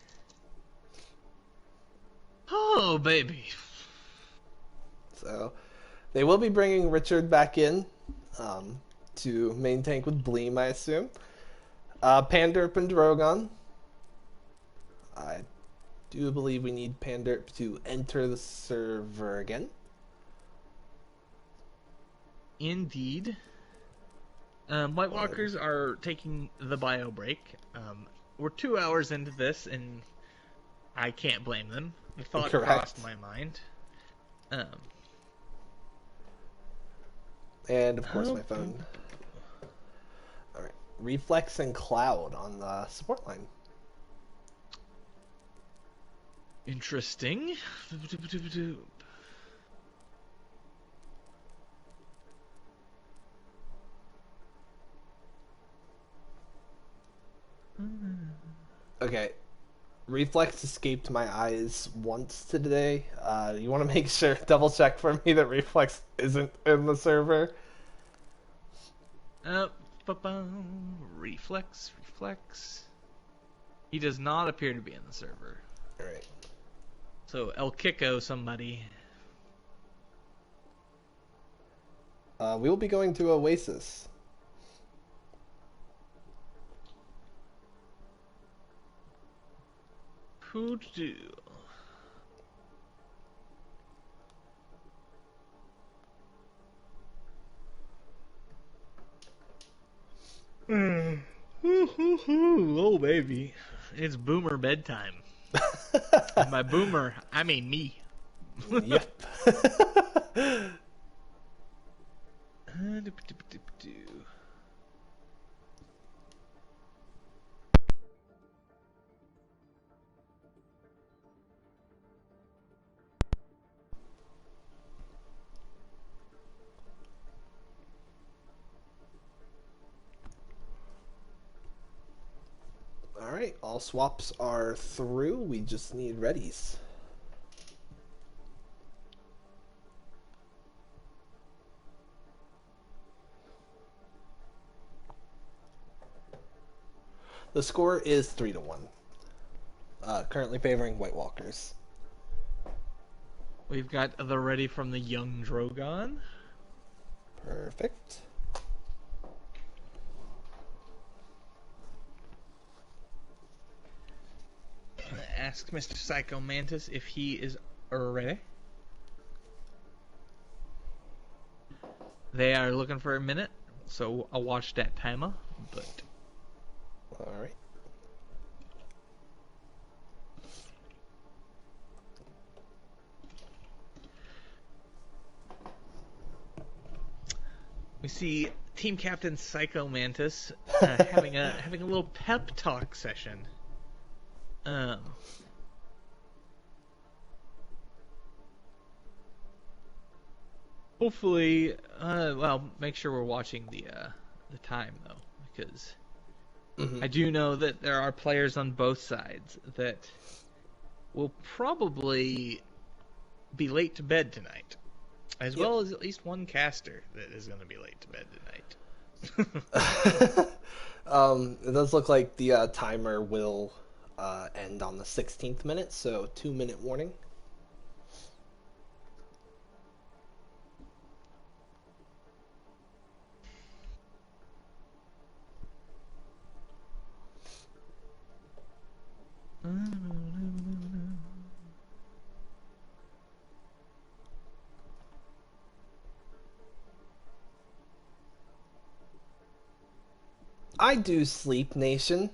Oh, baby. So, they will be bringing Richard back in to main tank with Bleem, I assume. Panderp and Drogon. I do believe we need Panderp to enter the server again. Indeed. White Walkers are taking the bio break. We're 2 hours into this, and I can't blame them. The thought crossed my mind. And of course, my phone. All right, Reflex and Cloud on the support line. Interesting. Okay, Reflex escaped my eyes once today. You want to make sure, double check for me that Reflex isn't in the server. Reflex. He does not appear to be in the server. All right. So El Kiko, somebody. We will be going to Oasis. Who do? Oh, baby. It's boomer bedtime. And by boomer, I mean me. Yep. Alright, all swaps are through. We just need readies. The score is 3-1. Currently favoring White Walkers. We've got the ready from the young Drogon. Perfect. Ask Mr. Psycho Mantis if he is ready. They are looking for a minute, so I'll watch that timer. But all right. we see Team Captain Psycho Mantis having a little pep talk session. Hopefully, well, make sure we're watching the time though, because I do know that there are players on both sides that will probably be late to bed tonight, as well as at least one caster that is going to be late to bed tonight. It does look like the timer will end on the 16th minute, so 2-minute warning. I do sleep, Nation.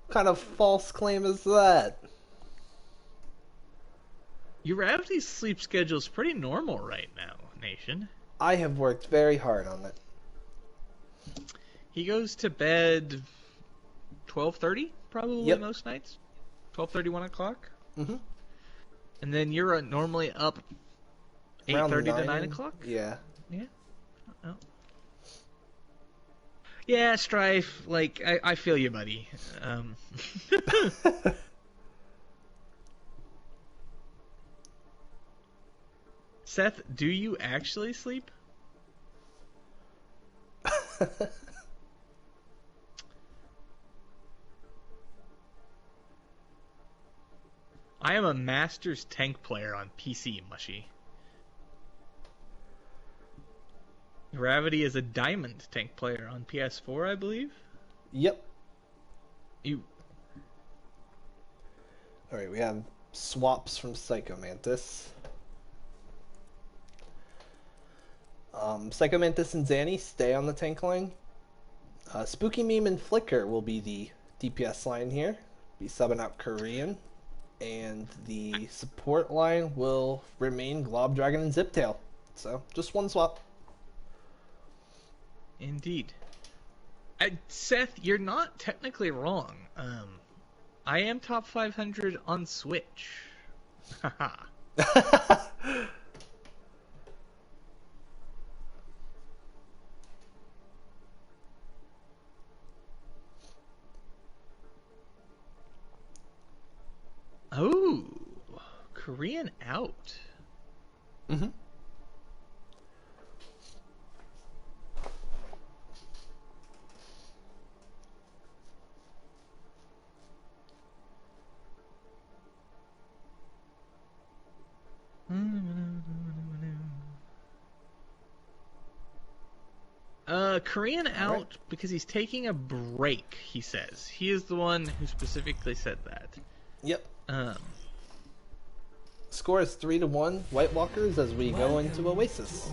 What kind of false claim is that? Your Gravity's sleep schedule's pretty normal right now, Nation. I have worked very hard on it. He goes to bed 12:30, probably most nights. 12:30, 1 o'clock. Mm-hmm. And then you're normally up 8:30 to 9 o'clock? Yeah. Yeah. Oh. Yeah, Strife, like, I feel you, buddy. Seth, do you actually sleep? I am a Masters tank player on PC, Mushy. Gravity is a diamond tank player on PS4, I believe. Yep. You. Alright, we have swaps from Psychomantis. Psychomantis and Zanny stay on the tank line. Spooky Meme and Flicker will be the DPS line here. Be subbing out Korean. And the support line will remain Glob Dragon and Ziptail. So, just one swap. Indeed. Seth, you're not technically wrong. I am top 500 on Switch. Haha. Oh, Korean out. Mm-hmm. Korean out because he's taking a break, he says. He is the one who specifically said that. Yep. Score is 3-1 White Walkers as we go into Oasis.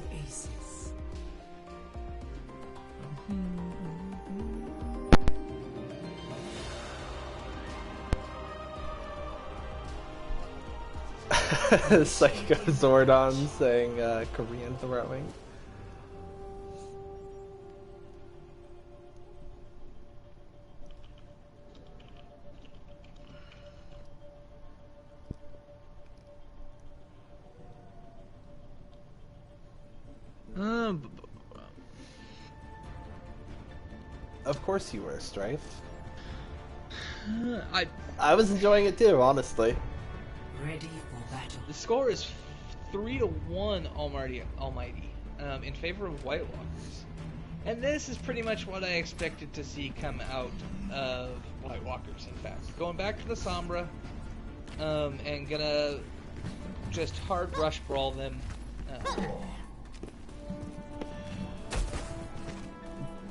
Psycho Zordon saying Korean throwing. Of course you were, Strife. I was enjoying it too, honestly. Ready for battle. The score is 3-1 Almighty, in favor of White Walkers. And this is pretty much what I expected to see come out of White Walkers, in fact. Going back to the Sombra, and gonna just hard rush brawl them.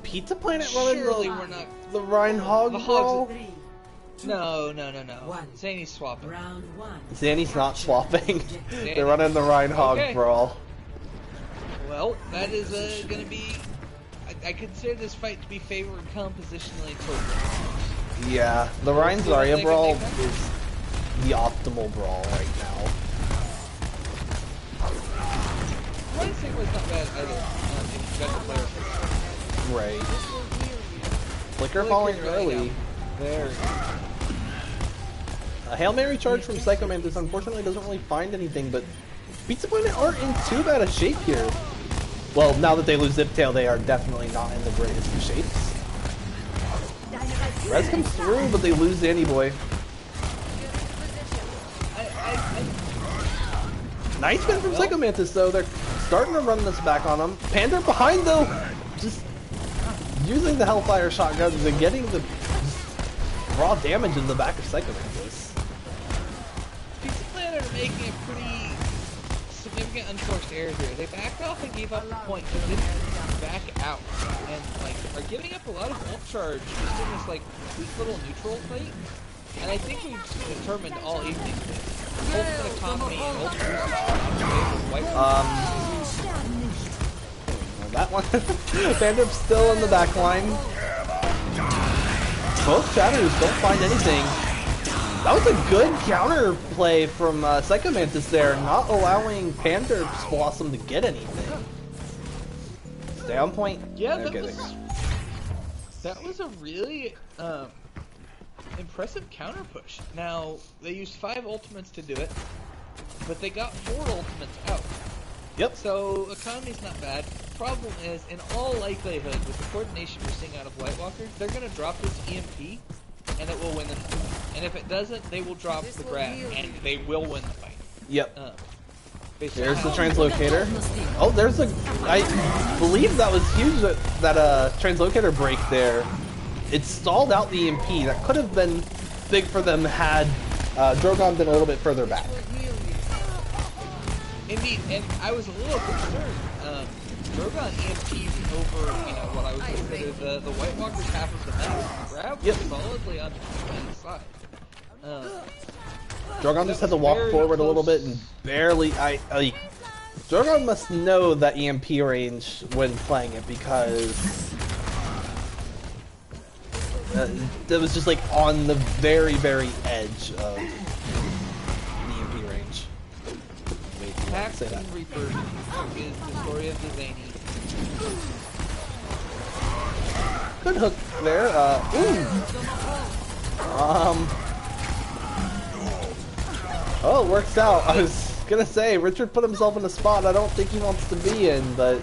Pizza Planet running Surely we're not... the Reinhog brawl? No. Zany's swapping. Round one. Zanny's not swapping. They're running the Reinhog brawl. Well, that is going to be... I consider this fight to be favored compositionally towards... Yeah, the Ryan Zarya brawl is the optimal brawl right now. Ryan Sigma's not bad either. If you got the player. Right. Flicker falling early. There. A Hail Mary charge from Psychomantis unfortunately doesn't really find anything, but Pizza Planet aren't in too bad a shape here. Well, now that they lose Ziptail, they are definitely not in the greatest of shapes. Res comes through, but they lose Zanny Boy. Nice win from Psychomantis, though. They're starting to run this back on him. Panda behind, though. Just using the Hellfire shotguns and getting the raw damage in the back of Psychomantis. Pizza Planet are making a pretty significant unforced error here. They backed off and gave up the point, but didn't back out. And, like, are giving up a lot of ult charge just in this, like, weak little neutral fight. And I think we've determined all evening that ultimate economy and ult that one. Bandup's still in the back line. Both Shadows don't find anything. That was a good counter play from Psychomantis there, not allowing Pander's Blossom to get anything. Stay on point. Yeah, that was a really impressive counter push. Now, they used 5 ultimates to do it, but they got 4 ultimates out. Yep. So, economy's not bad. Problem is, in all likelihood, with the coordination we're seeing out of White Walker, they're going to drop this EMP, and it will win the fight. And if it doesn't, they will drop the grab, and they will win the fight. Yep. There's the translocator. Oh, there's a... I believe that was huge, that translocator break there. It stalled out the EMP. That could have been big for them had Drogon been a little bit further back. Indeed, and I was a little concerned. Drogon EMP'd over, what I would consider the White Walker's half of the map. Grab was solidly on the side. Drogon just had to walk forward a little bit and barely. Drogon must know that EMP range when playing it because that was just like on the very, very edge of the EMP range. Pax and Reaper is the story of the Zany. Good hook there. Oh, it works out. I was gonna say, Richard put himself in a spot I don't think he wants to be in, but...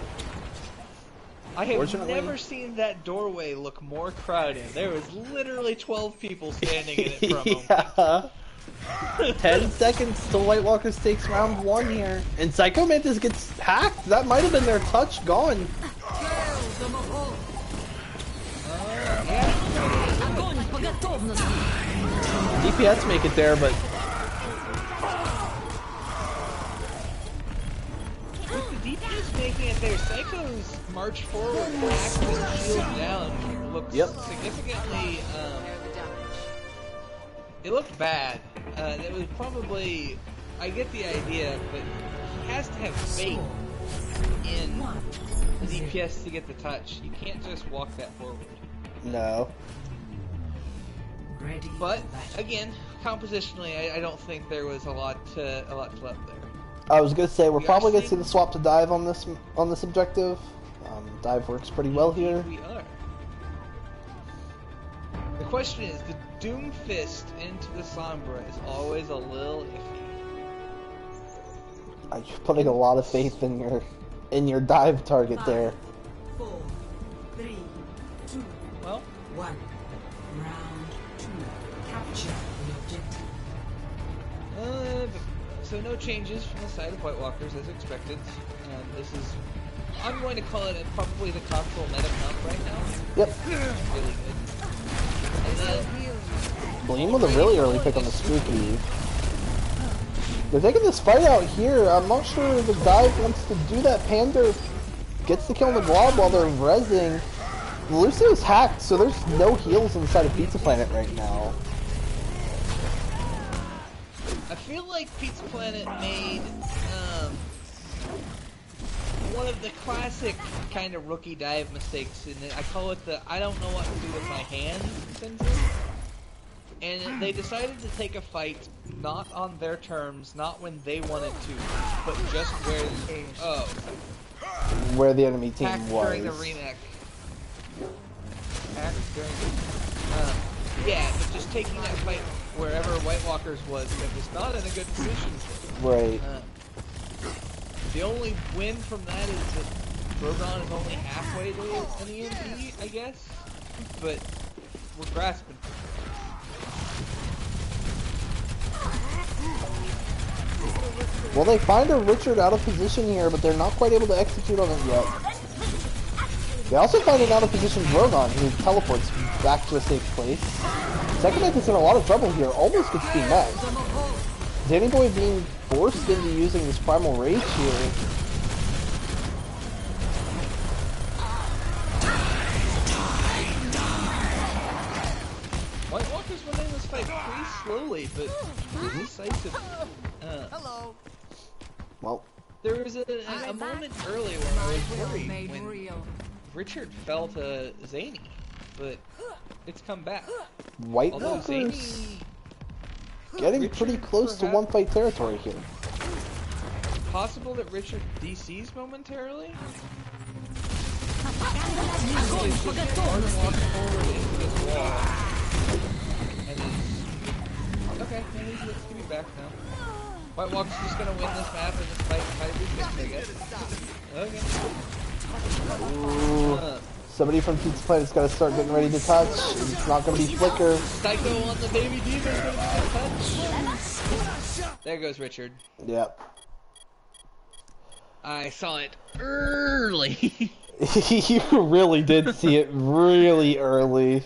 I have never seen that doorway look more crowded. There was literally 12 people standing in it for a moment. 10 seconds till White Walkers takes round 1 here. And Psycho Mantis gets hacked. That might have been their touch gone. DPS make it there, but... With the DPS making it there, Psycho's march forward, hacked and shield down looks significantly... it looked bad. It was probably... I get the idea, but he has to have faith in the DPS to get the touch. You can't just walk that forward. No. But again, compositionally, I don't think there was a lot left there. I was gonna say we're probably gonna see the swap to dive on this objective. Dive works pretty well here. We are. The question is, the Doom Fist into the Sombra is always a little iffy. I'm putting a lot of faith in your dive target there. 4, 3, 2, well, 1. Round 2. Capture the objective. So no changes from the side of White Walkers as expected. This is, I'm going to call it probably the console meta comp right now. Yep. Really good. And then Bleem with a really early pick on the Spooky. They're taking this fight out here. I'm not sure if the dive wants to do that. Pander gets the kill on the Glob while they're rezzing. Lucio's hacked, so there's no heals inside of Pizza Planet right now. I feel like Pizza Planet made one of the classic kind of rookie dive mistakes, and I call it the I don't know what to do with my hands syndrome. And they decided to take a fight not on their terms, not when they wanted to, but just where the enemy team was. During the remake. Yeah, but just taking that fight wherever White Walkers was not in a good position. Right. The only win from that is that Drogon is only halfway to an EMP, I guess. But we're grasping. Well, they find a Richard out of position here, but they're not quite able to execute on it yet. They also find an out of position Drogon, who teleports back to a safe place. Second Knight is in a lot of trouble here, almost gets met. Danny Boy being forced into using this Primal Rage here. White Walkers winning this fight pretty slowly, but pretty decisive. Hello. Well, there was a moment earlier when I was worried when Richard fell to Zany, but it's come back. White Walkers getting pretty close to one fight territory here. Possible that Richard DCs momentarily? Okay, let's give me back now. White Walker's just gonna win this map and this fight might be fixed, I guess. Okay. Somebody from Pizza Planet's gotta start getting ready to touch. It's not gonna be Flicker. Psycho on the baby diva is gonna be touch. There goes Richard. Yep. I saw it early. You really did see it really early.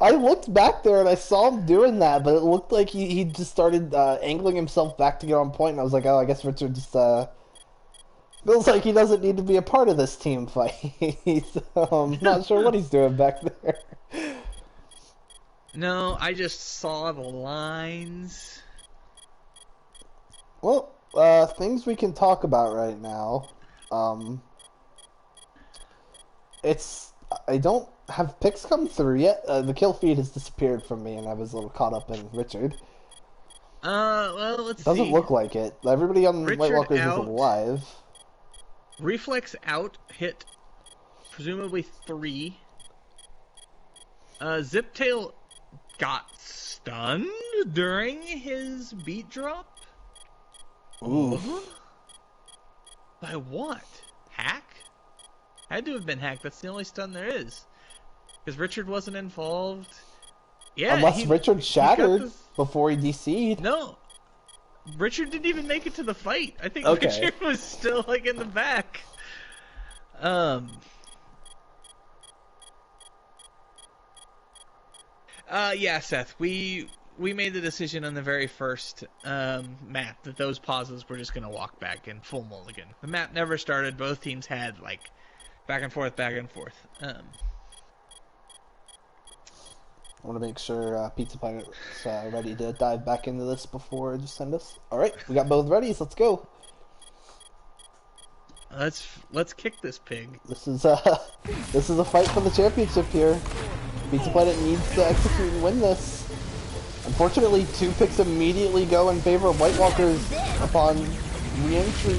I looked back there and I saw him doing that, but it looked like he just started angling himself back to get on point, and I was like, oh, I guess Richard just feels like he doesn't need to be a part of this team fight. So I'm not sure what he's doing back there. No, I just saw the lines. Well, things we can talk about right now. I don't have picks come through yet. The kill feed has disappeared from me, and I was a little caught up in Richard. Well, let's see. Doesn't look like it. Everybody on Richard White Walkers is out. alive. Reflex out hit, presumably 3. Ziptail got stunned during his beat drop. Ooh. By what? Hack? Had to have been hacked. That's the only stun there is. Because Richard wasn't involved. Yeah. Unless Richard shattered this... before he DC'd. No. Richard didn't even make it to the fight. I think Okay. Richard was still like in the back. Yeah, Seth. We made the decision on the very first map that those pauses were just gonna walk back in full mulligan. The map never started. Both teams had like back and forth, back and forth. I want to make sure Pizza Pilot's ready to dive back into this before I just send us. All right, we got both ready. So let's go. Let's kick this pig. This is a fight for the championship here. Pizza Planet needs to execute and win this. Unfortunately, 2 picks immediately go in favor of White Walkers upon re-entry.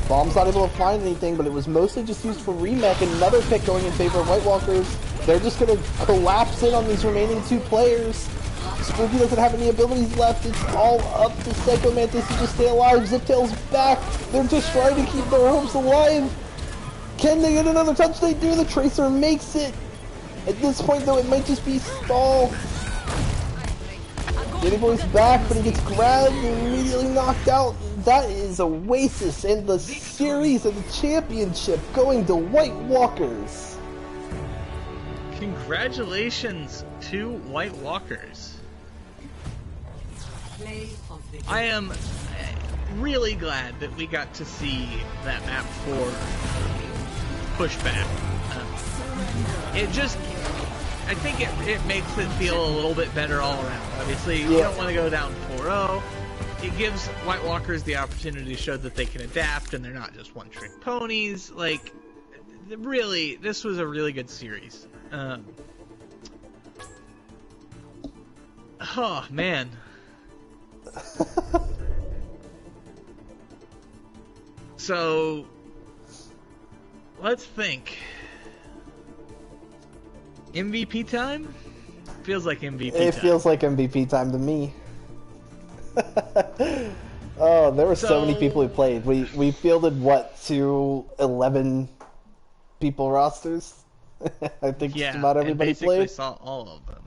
Bomb's not able to find anything, but it was mostly just used for remech. Another pick going in favor of White Walkers. They're just going to collapse in on these remaining 2 players. Spooky doesn't have any abilities left. It's all up to Psycho Mantis to just stay alive. Ziptail's back. They're just trying to keep their hopes alive. Can they get another touch? They do. The Tracer makes it. At this point, though, it might just be stall. Danny Boy's back, but he gets grabbed and immediately knocked out. That is Oasis and the series of the championship going to White Walkers. Congratulations to White Walkers. I am really glad that we got to see that map for pushback. I think it makes it feel a little bit better all around. Obviously, you don't want to go down 4-0. It gives White Walkers the opportunity to show that they can adapt and they're not just one-trick ponies. Like, really, this was a really good series. Oh, man. So, let's think. MVP time? Feels like MVP time. It feels like MVP time to me. Oh, there were so many people who played. We fielded, what, to 11 people rosters? I think just about everybody played. Yeah, saw all of them.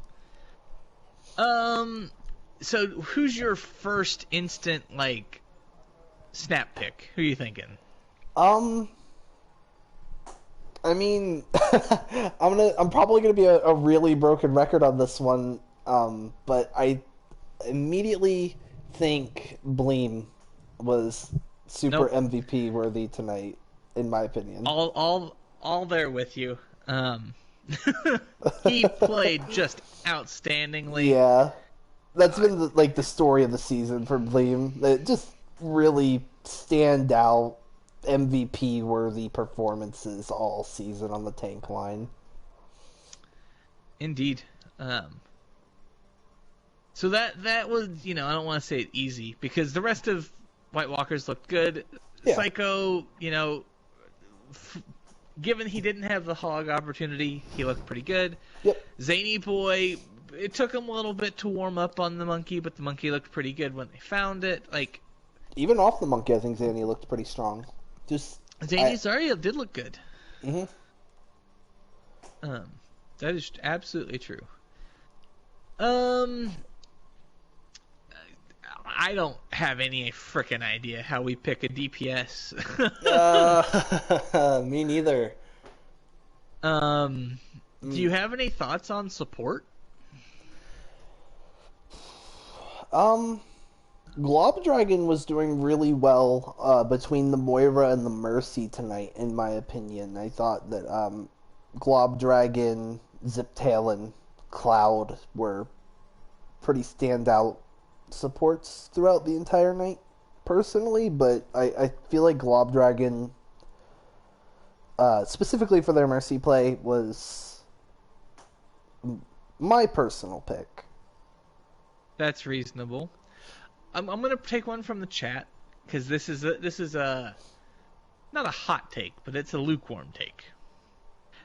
So who's your first instant, like, snap pick? Who are you thinking? I mean, I'm probably gonna be a really broken record on this one, but I immediately think Bleem was super MVP worthy tonight, in my opinion. All there with you. He played just outstandingly. Yeah, that's been the story of the season for Bleem. It just really stand out. MVP worthy performances all season on the tank line. Indeed. So that was, I don't want to say it easy because the rest of White Walkers looked good. Yeah. Psycho, given he didn't have the hog opportunity, he looked pretty good. Yep. Zany Boy, it took him a little bit to warm up on the monkey, but the monkey looked pretty good when they found it. Like, even off the monkey, I think Zany looked pretty strong. Zany Zarya did look good. Mm-hmm. That is absolutely true. I don't have any frickin' idea how we pick a DPS. Me neither. Do you have any thoughts on support? Glob Dragon was doing really well between the Moira and the Mercy tonight, in my opinion. I thought that Glob Dragon, Ziptail, and Cloud were pretty standout supports throughout the entire night, personally, but I feel like Glob Dragon, specifically for their Mercy play, was my personal pick. That's reasonable. I'm gonna take one from the chat because this is a not a hot take, but it's a lukewarm take.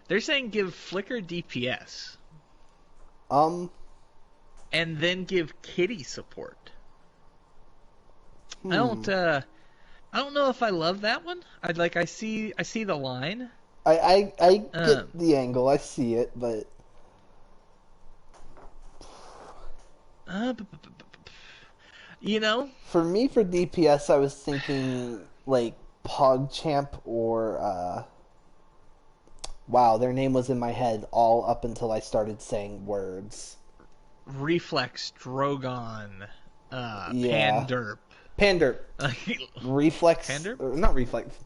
They're saying give Flicker DPS, and then give Kitty support. I don't know if I love that one. I see the line. I get the angle. I see it, but you know, for me, for DPS, I was thinking like PogChamp or wow, their name was in my head all up until I started saying words. Reflex, Drogon, Panderp. Panderp. Reflex. Panderp? Not Reflex.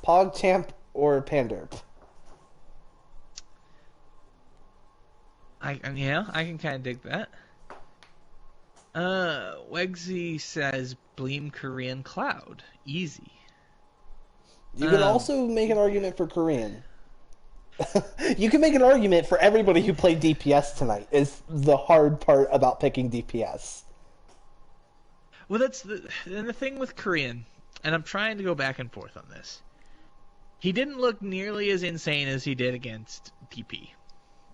PogChamp or Panderp. I can kind of dig that. Wegsy says Bleem Korean Cloud. Easy. You can also make an argument for Korean. You can make an argument for everybody who played DPS tonight, is the hard part about picking DPS. Well, that's the thing with Korean, and I'm trying to go back and forth on this. He didn't look nearly as insane as he did against DP.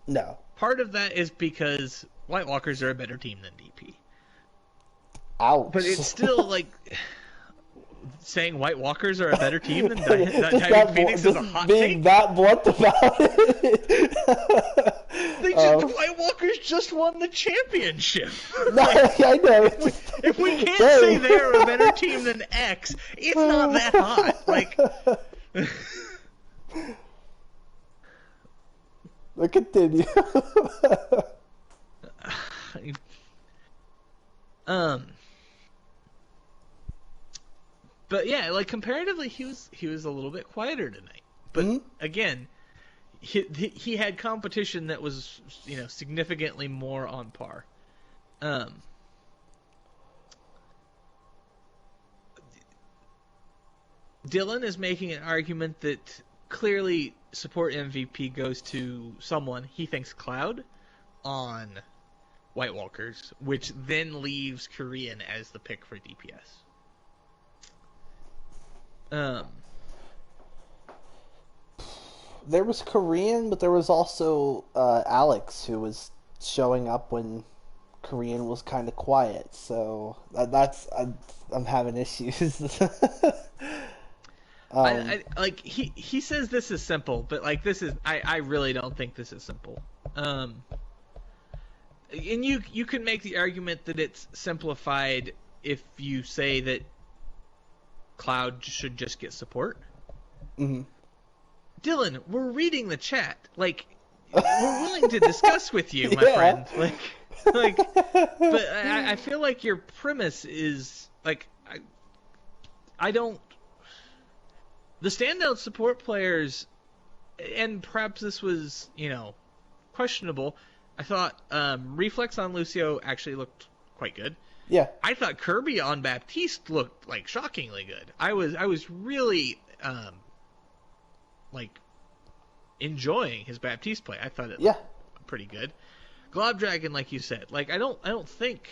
No. Part of that is because White Walkers are a better team than DP. Ouch. But it's still like saying White Walkers are a better team than Diamond Phoenix is a hot take. That blunt about it. White Walkers just won the championship. No, I know. If we can't say they're a better team than X, it's not that hot. Like. Continue. But yeah, like comparatively, he was a little bit quieter tonight. But again, he had competition that was significantly more on par. Dylan is making an argument that clearly support MVP goes to someone he thinks Cloud on White Walkers, which then leaves Korean as the pick for DPS. There was Korean, but there was also Alex, who was showing up when Korean was kind of quiet. So I'm having issues. He says this is simple, but like this is I really don't think this is simple. And you can make the argument that it's simplified if you say that Cloud should just get support. Mm-hmm. Dylan, we're reading the chat. Like, we're willing to discuss with you, my friend. But I feel like your premise is like I don't. The standout support players, and perhaps this was questionable. I thought Reflex on Lucio actually looked quite good. Yeah. I thought Kirby on Baptiste looked like shockingly good. I was really enjoying his Baptiste play. I thought it looked pretty good. Glob Dragon, like you said, like I don't think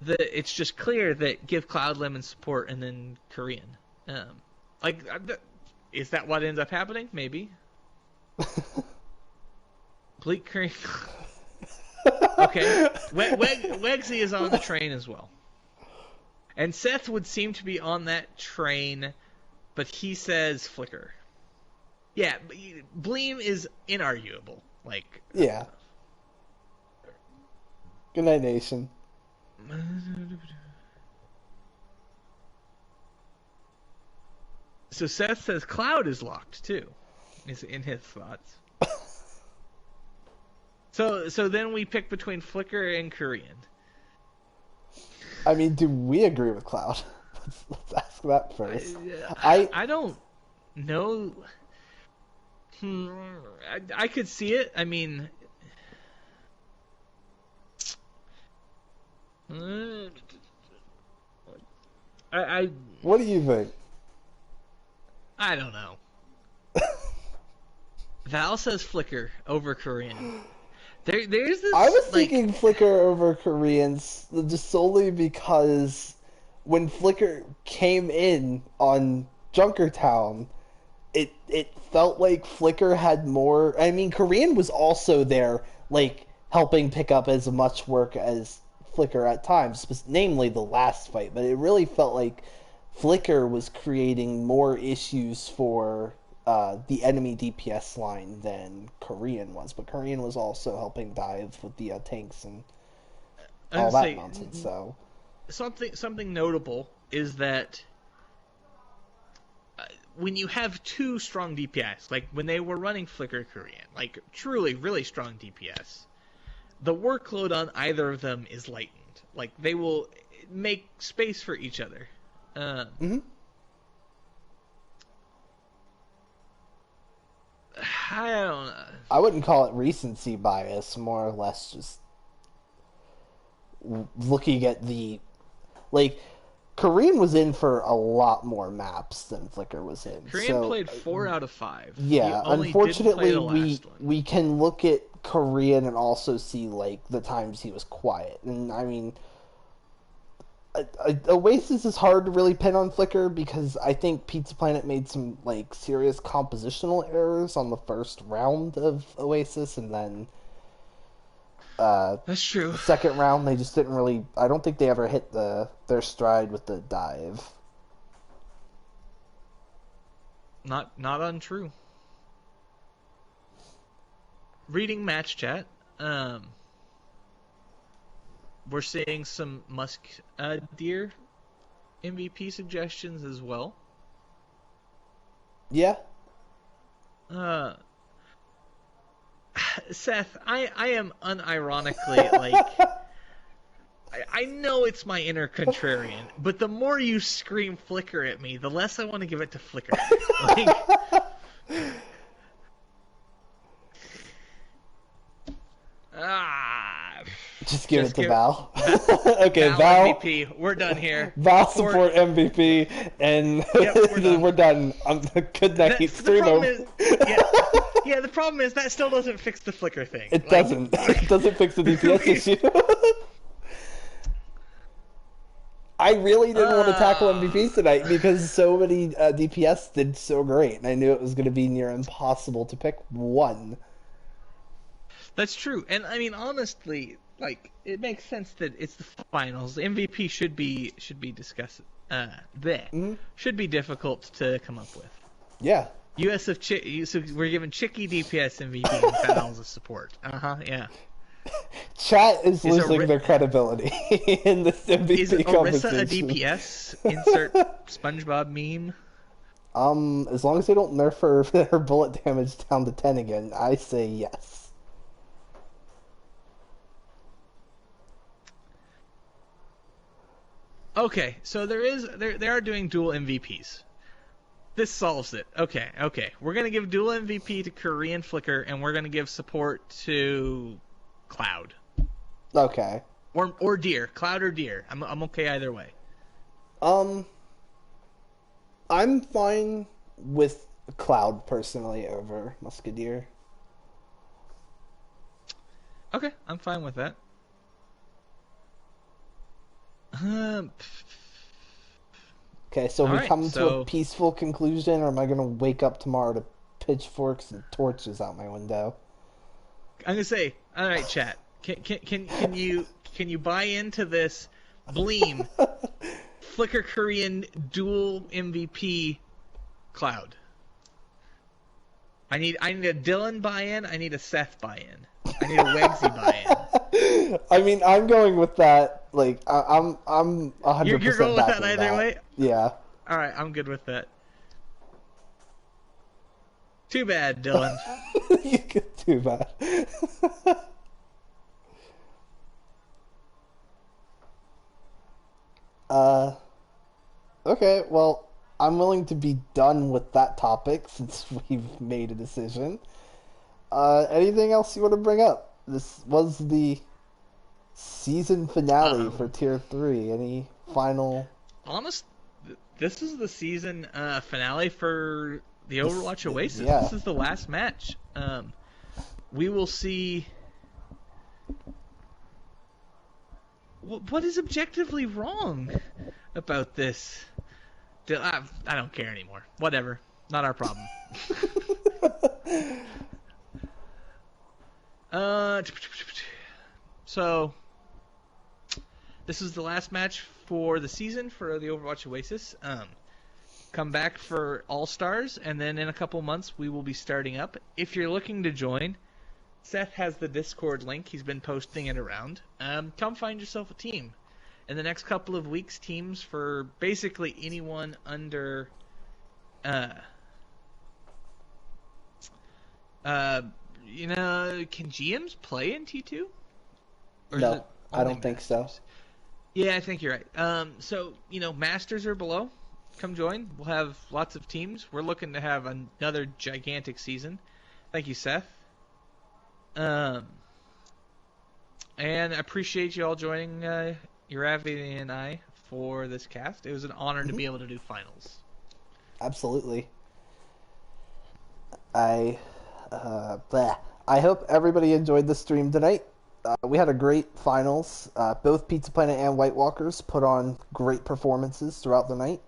that it's just clear that give Cloud Lemon support and then Korean. Is that what ends up happening? Maybe. Bleak Korean. Okay. Wegsy is on the train as well. And Seth would seem to be on that train, but he says Flicker. Yeah, Bleem is inarguable. Yeah. Good night, Nation. So Seth says Cloud is locked, too, is in his thoughts. So then we pick between Flicker and Korean. I mean, do we agree with Cloud? Let's ask that first. I don't know. I could see it. I mean, What do you think? I don't know. Val says Flicker over Korean. There's this. I was thinking Flicker over Koreans just solely because when Flicker came in on Junkertown, it felt like Flicker had more. I mean, Korean was also there, like helping pick up as much work as Flicker at times, namely the last fight. But it really felt like Flicker was creating more issues for the enemy DPS line than Korean was, but Korean was also helping dive with the tanks and all that nonsense. So something notable is that when you have two strong DPS, like when they were running Flicker Korean, like truly really strong DPS, the workload on either of them is lightened. Like they will make space for each other. I don't know. I wouldn't call it recency bias, more or less just looking at the Korean was in for a lot more maps than Flicker was in. Korean played 4 out of 5. Yeah, unfortunately we can look at Korean and also see like the times he was quiet. And I mean, Oasis is hard to really pin on Flicker because I think Pizza Planet made some like serious compositional errors on the first round of Oasis, and then that's true. The second round they just didn't really. I don't think they ever hit their stride with the dive. Not untrue. Reading match chat. We're seeing some Musk Deer MVP suggestions as well. Yeah. Seth, I am unironically like I know it's my inner contrarian, but the more you scream Flicker at me, the less I want to give it to Flicker. Just give it to Val. Okay, Val MVP. We're done here. Val support MVP, and yep, we're done. Good night. Stream over. Yeah, the problem is that still doesn't fix the Flicker thing. It doesn't. It doesn't fix the DPS issue. I really didn't want to tackle MVPs tonight because so many DPS did so great, and I knew it was going to be near impossible to pick one. That's true, and I mean honestly, like it makes sense that it's the finals. MVP should be discussed. Should be difficult to come up with. Yeah. US of so we're giving Chicky DPS MVP and Fat of support. Yeah. Chat is losing their credibility in this MVP Is Orisa a DPS? Insert SpongeBob meme. As long as they don't nerf her bullet damage down to 10 again, I say yes. Okay, so they are doing dual MVPs. This solves it. Okay. We're gonna give dual MVP to Korean Flicker, and we're gonna give support to Cloud. Okay. Or Deer, Cloud or Deer. I'm okay either way. I'm fine with Cloud personally over Musketeer. Okay, I'm fine with that. Okay, so we come to a peaceful conclusion, or am I going to wake up tomorrow to pitchforks and torches out my window? I'm gonna say, all right, chat. Can you buy into this Bleem Flicker Korean dual MVP Cloud? I need a Dylan buy-in. I need a Seth buy-in. I need a Wegsy buy-in. I mean, I'm going with that. Like, I'm 100%. You're going with that either way. Yeah. All right, I'm good with that. Too bad, Dylan. Too bad. Uh, okay, well, I'm willing to be done with that topic since we've made a decision. Anything else you want to bring up? This was the season finale for Tier 3. Any final... This is the season finale for the Overwatch Oasis. Yeah. This is the last match. We will see... What is objectively wrong about this? I don't care anymore. Whatever. Not our problem. So, this is the last match for the season for the Overwatch Oasis. Come back for All-Stars, and then in a couple months we will be starting up. If you're looking to join, Seth has the Discord link. He's been posting it around. Come find yourself a team. In the next couple of weeks, teams for basically anyone under... can GMs play in T2? No, I don't think so. Yeah, I think you're right. So, Masters are below. Come join. We'll have lots of teams. We're looking to have another gigantic season. Thank you, Seth. And I appreciate you all joining Uravi and I for this cast. It was an honor to be able to do finals. Absolutely. I hope everybody enjoyed the stream tonight. We had a great finals. Both Pizza Planet and White Walkers put on great performances throughout the night.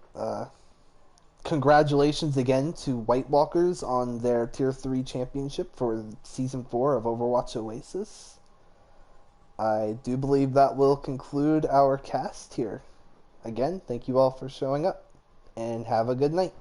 Congratulations again to White Walkers on their Tier 3 championship for Season 4 of Overwatch Oasis. I do believe that will conclude our cast here. Again, thank you all for showing up, and have a good night.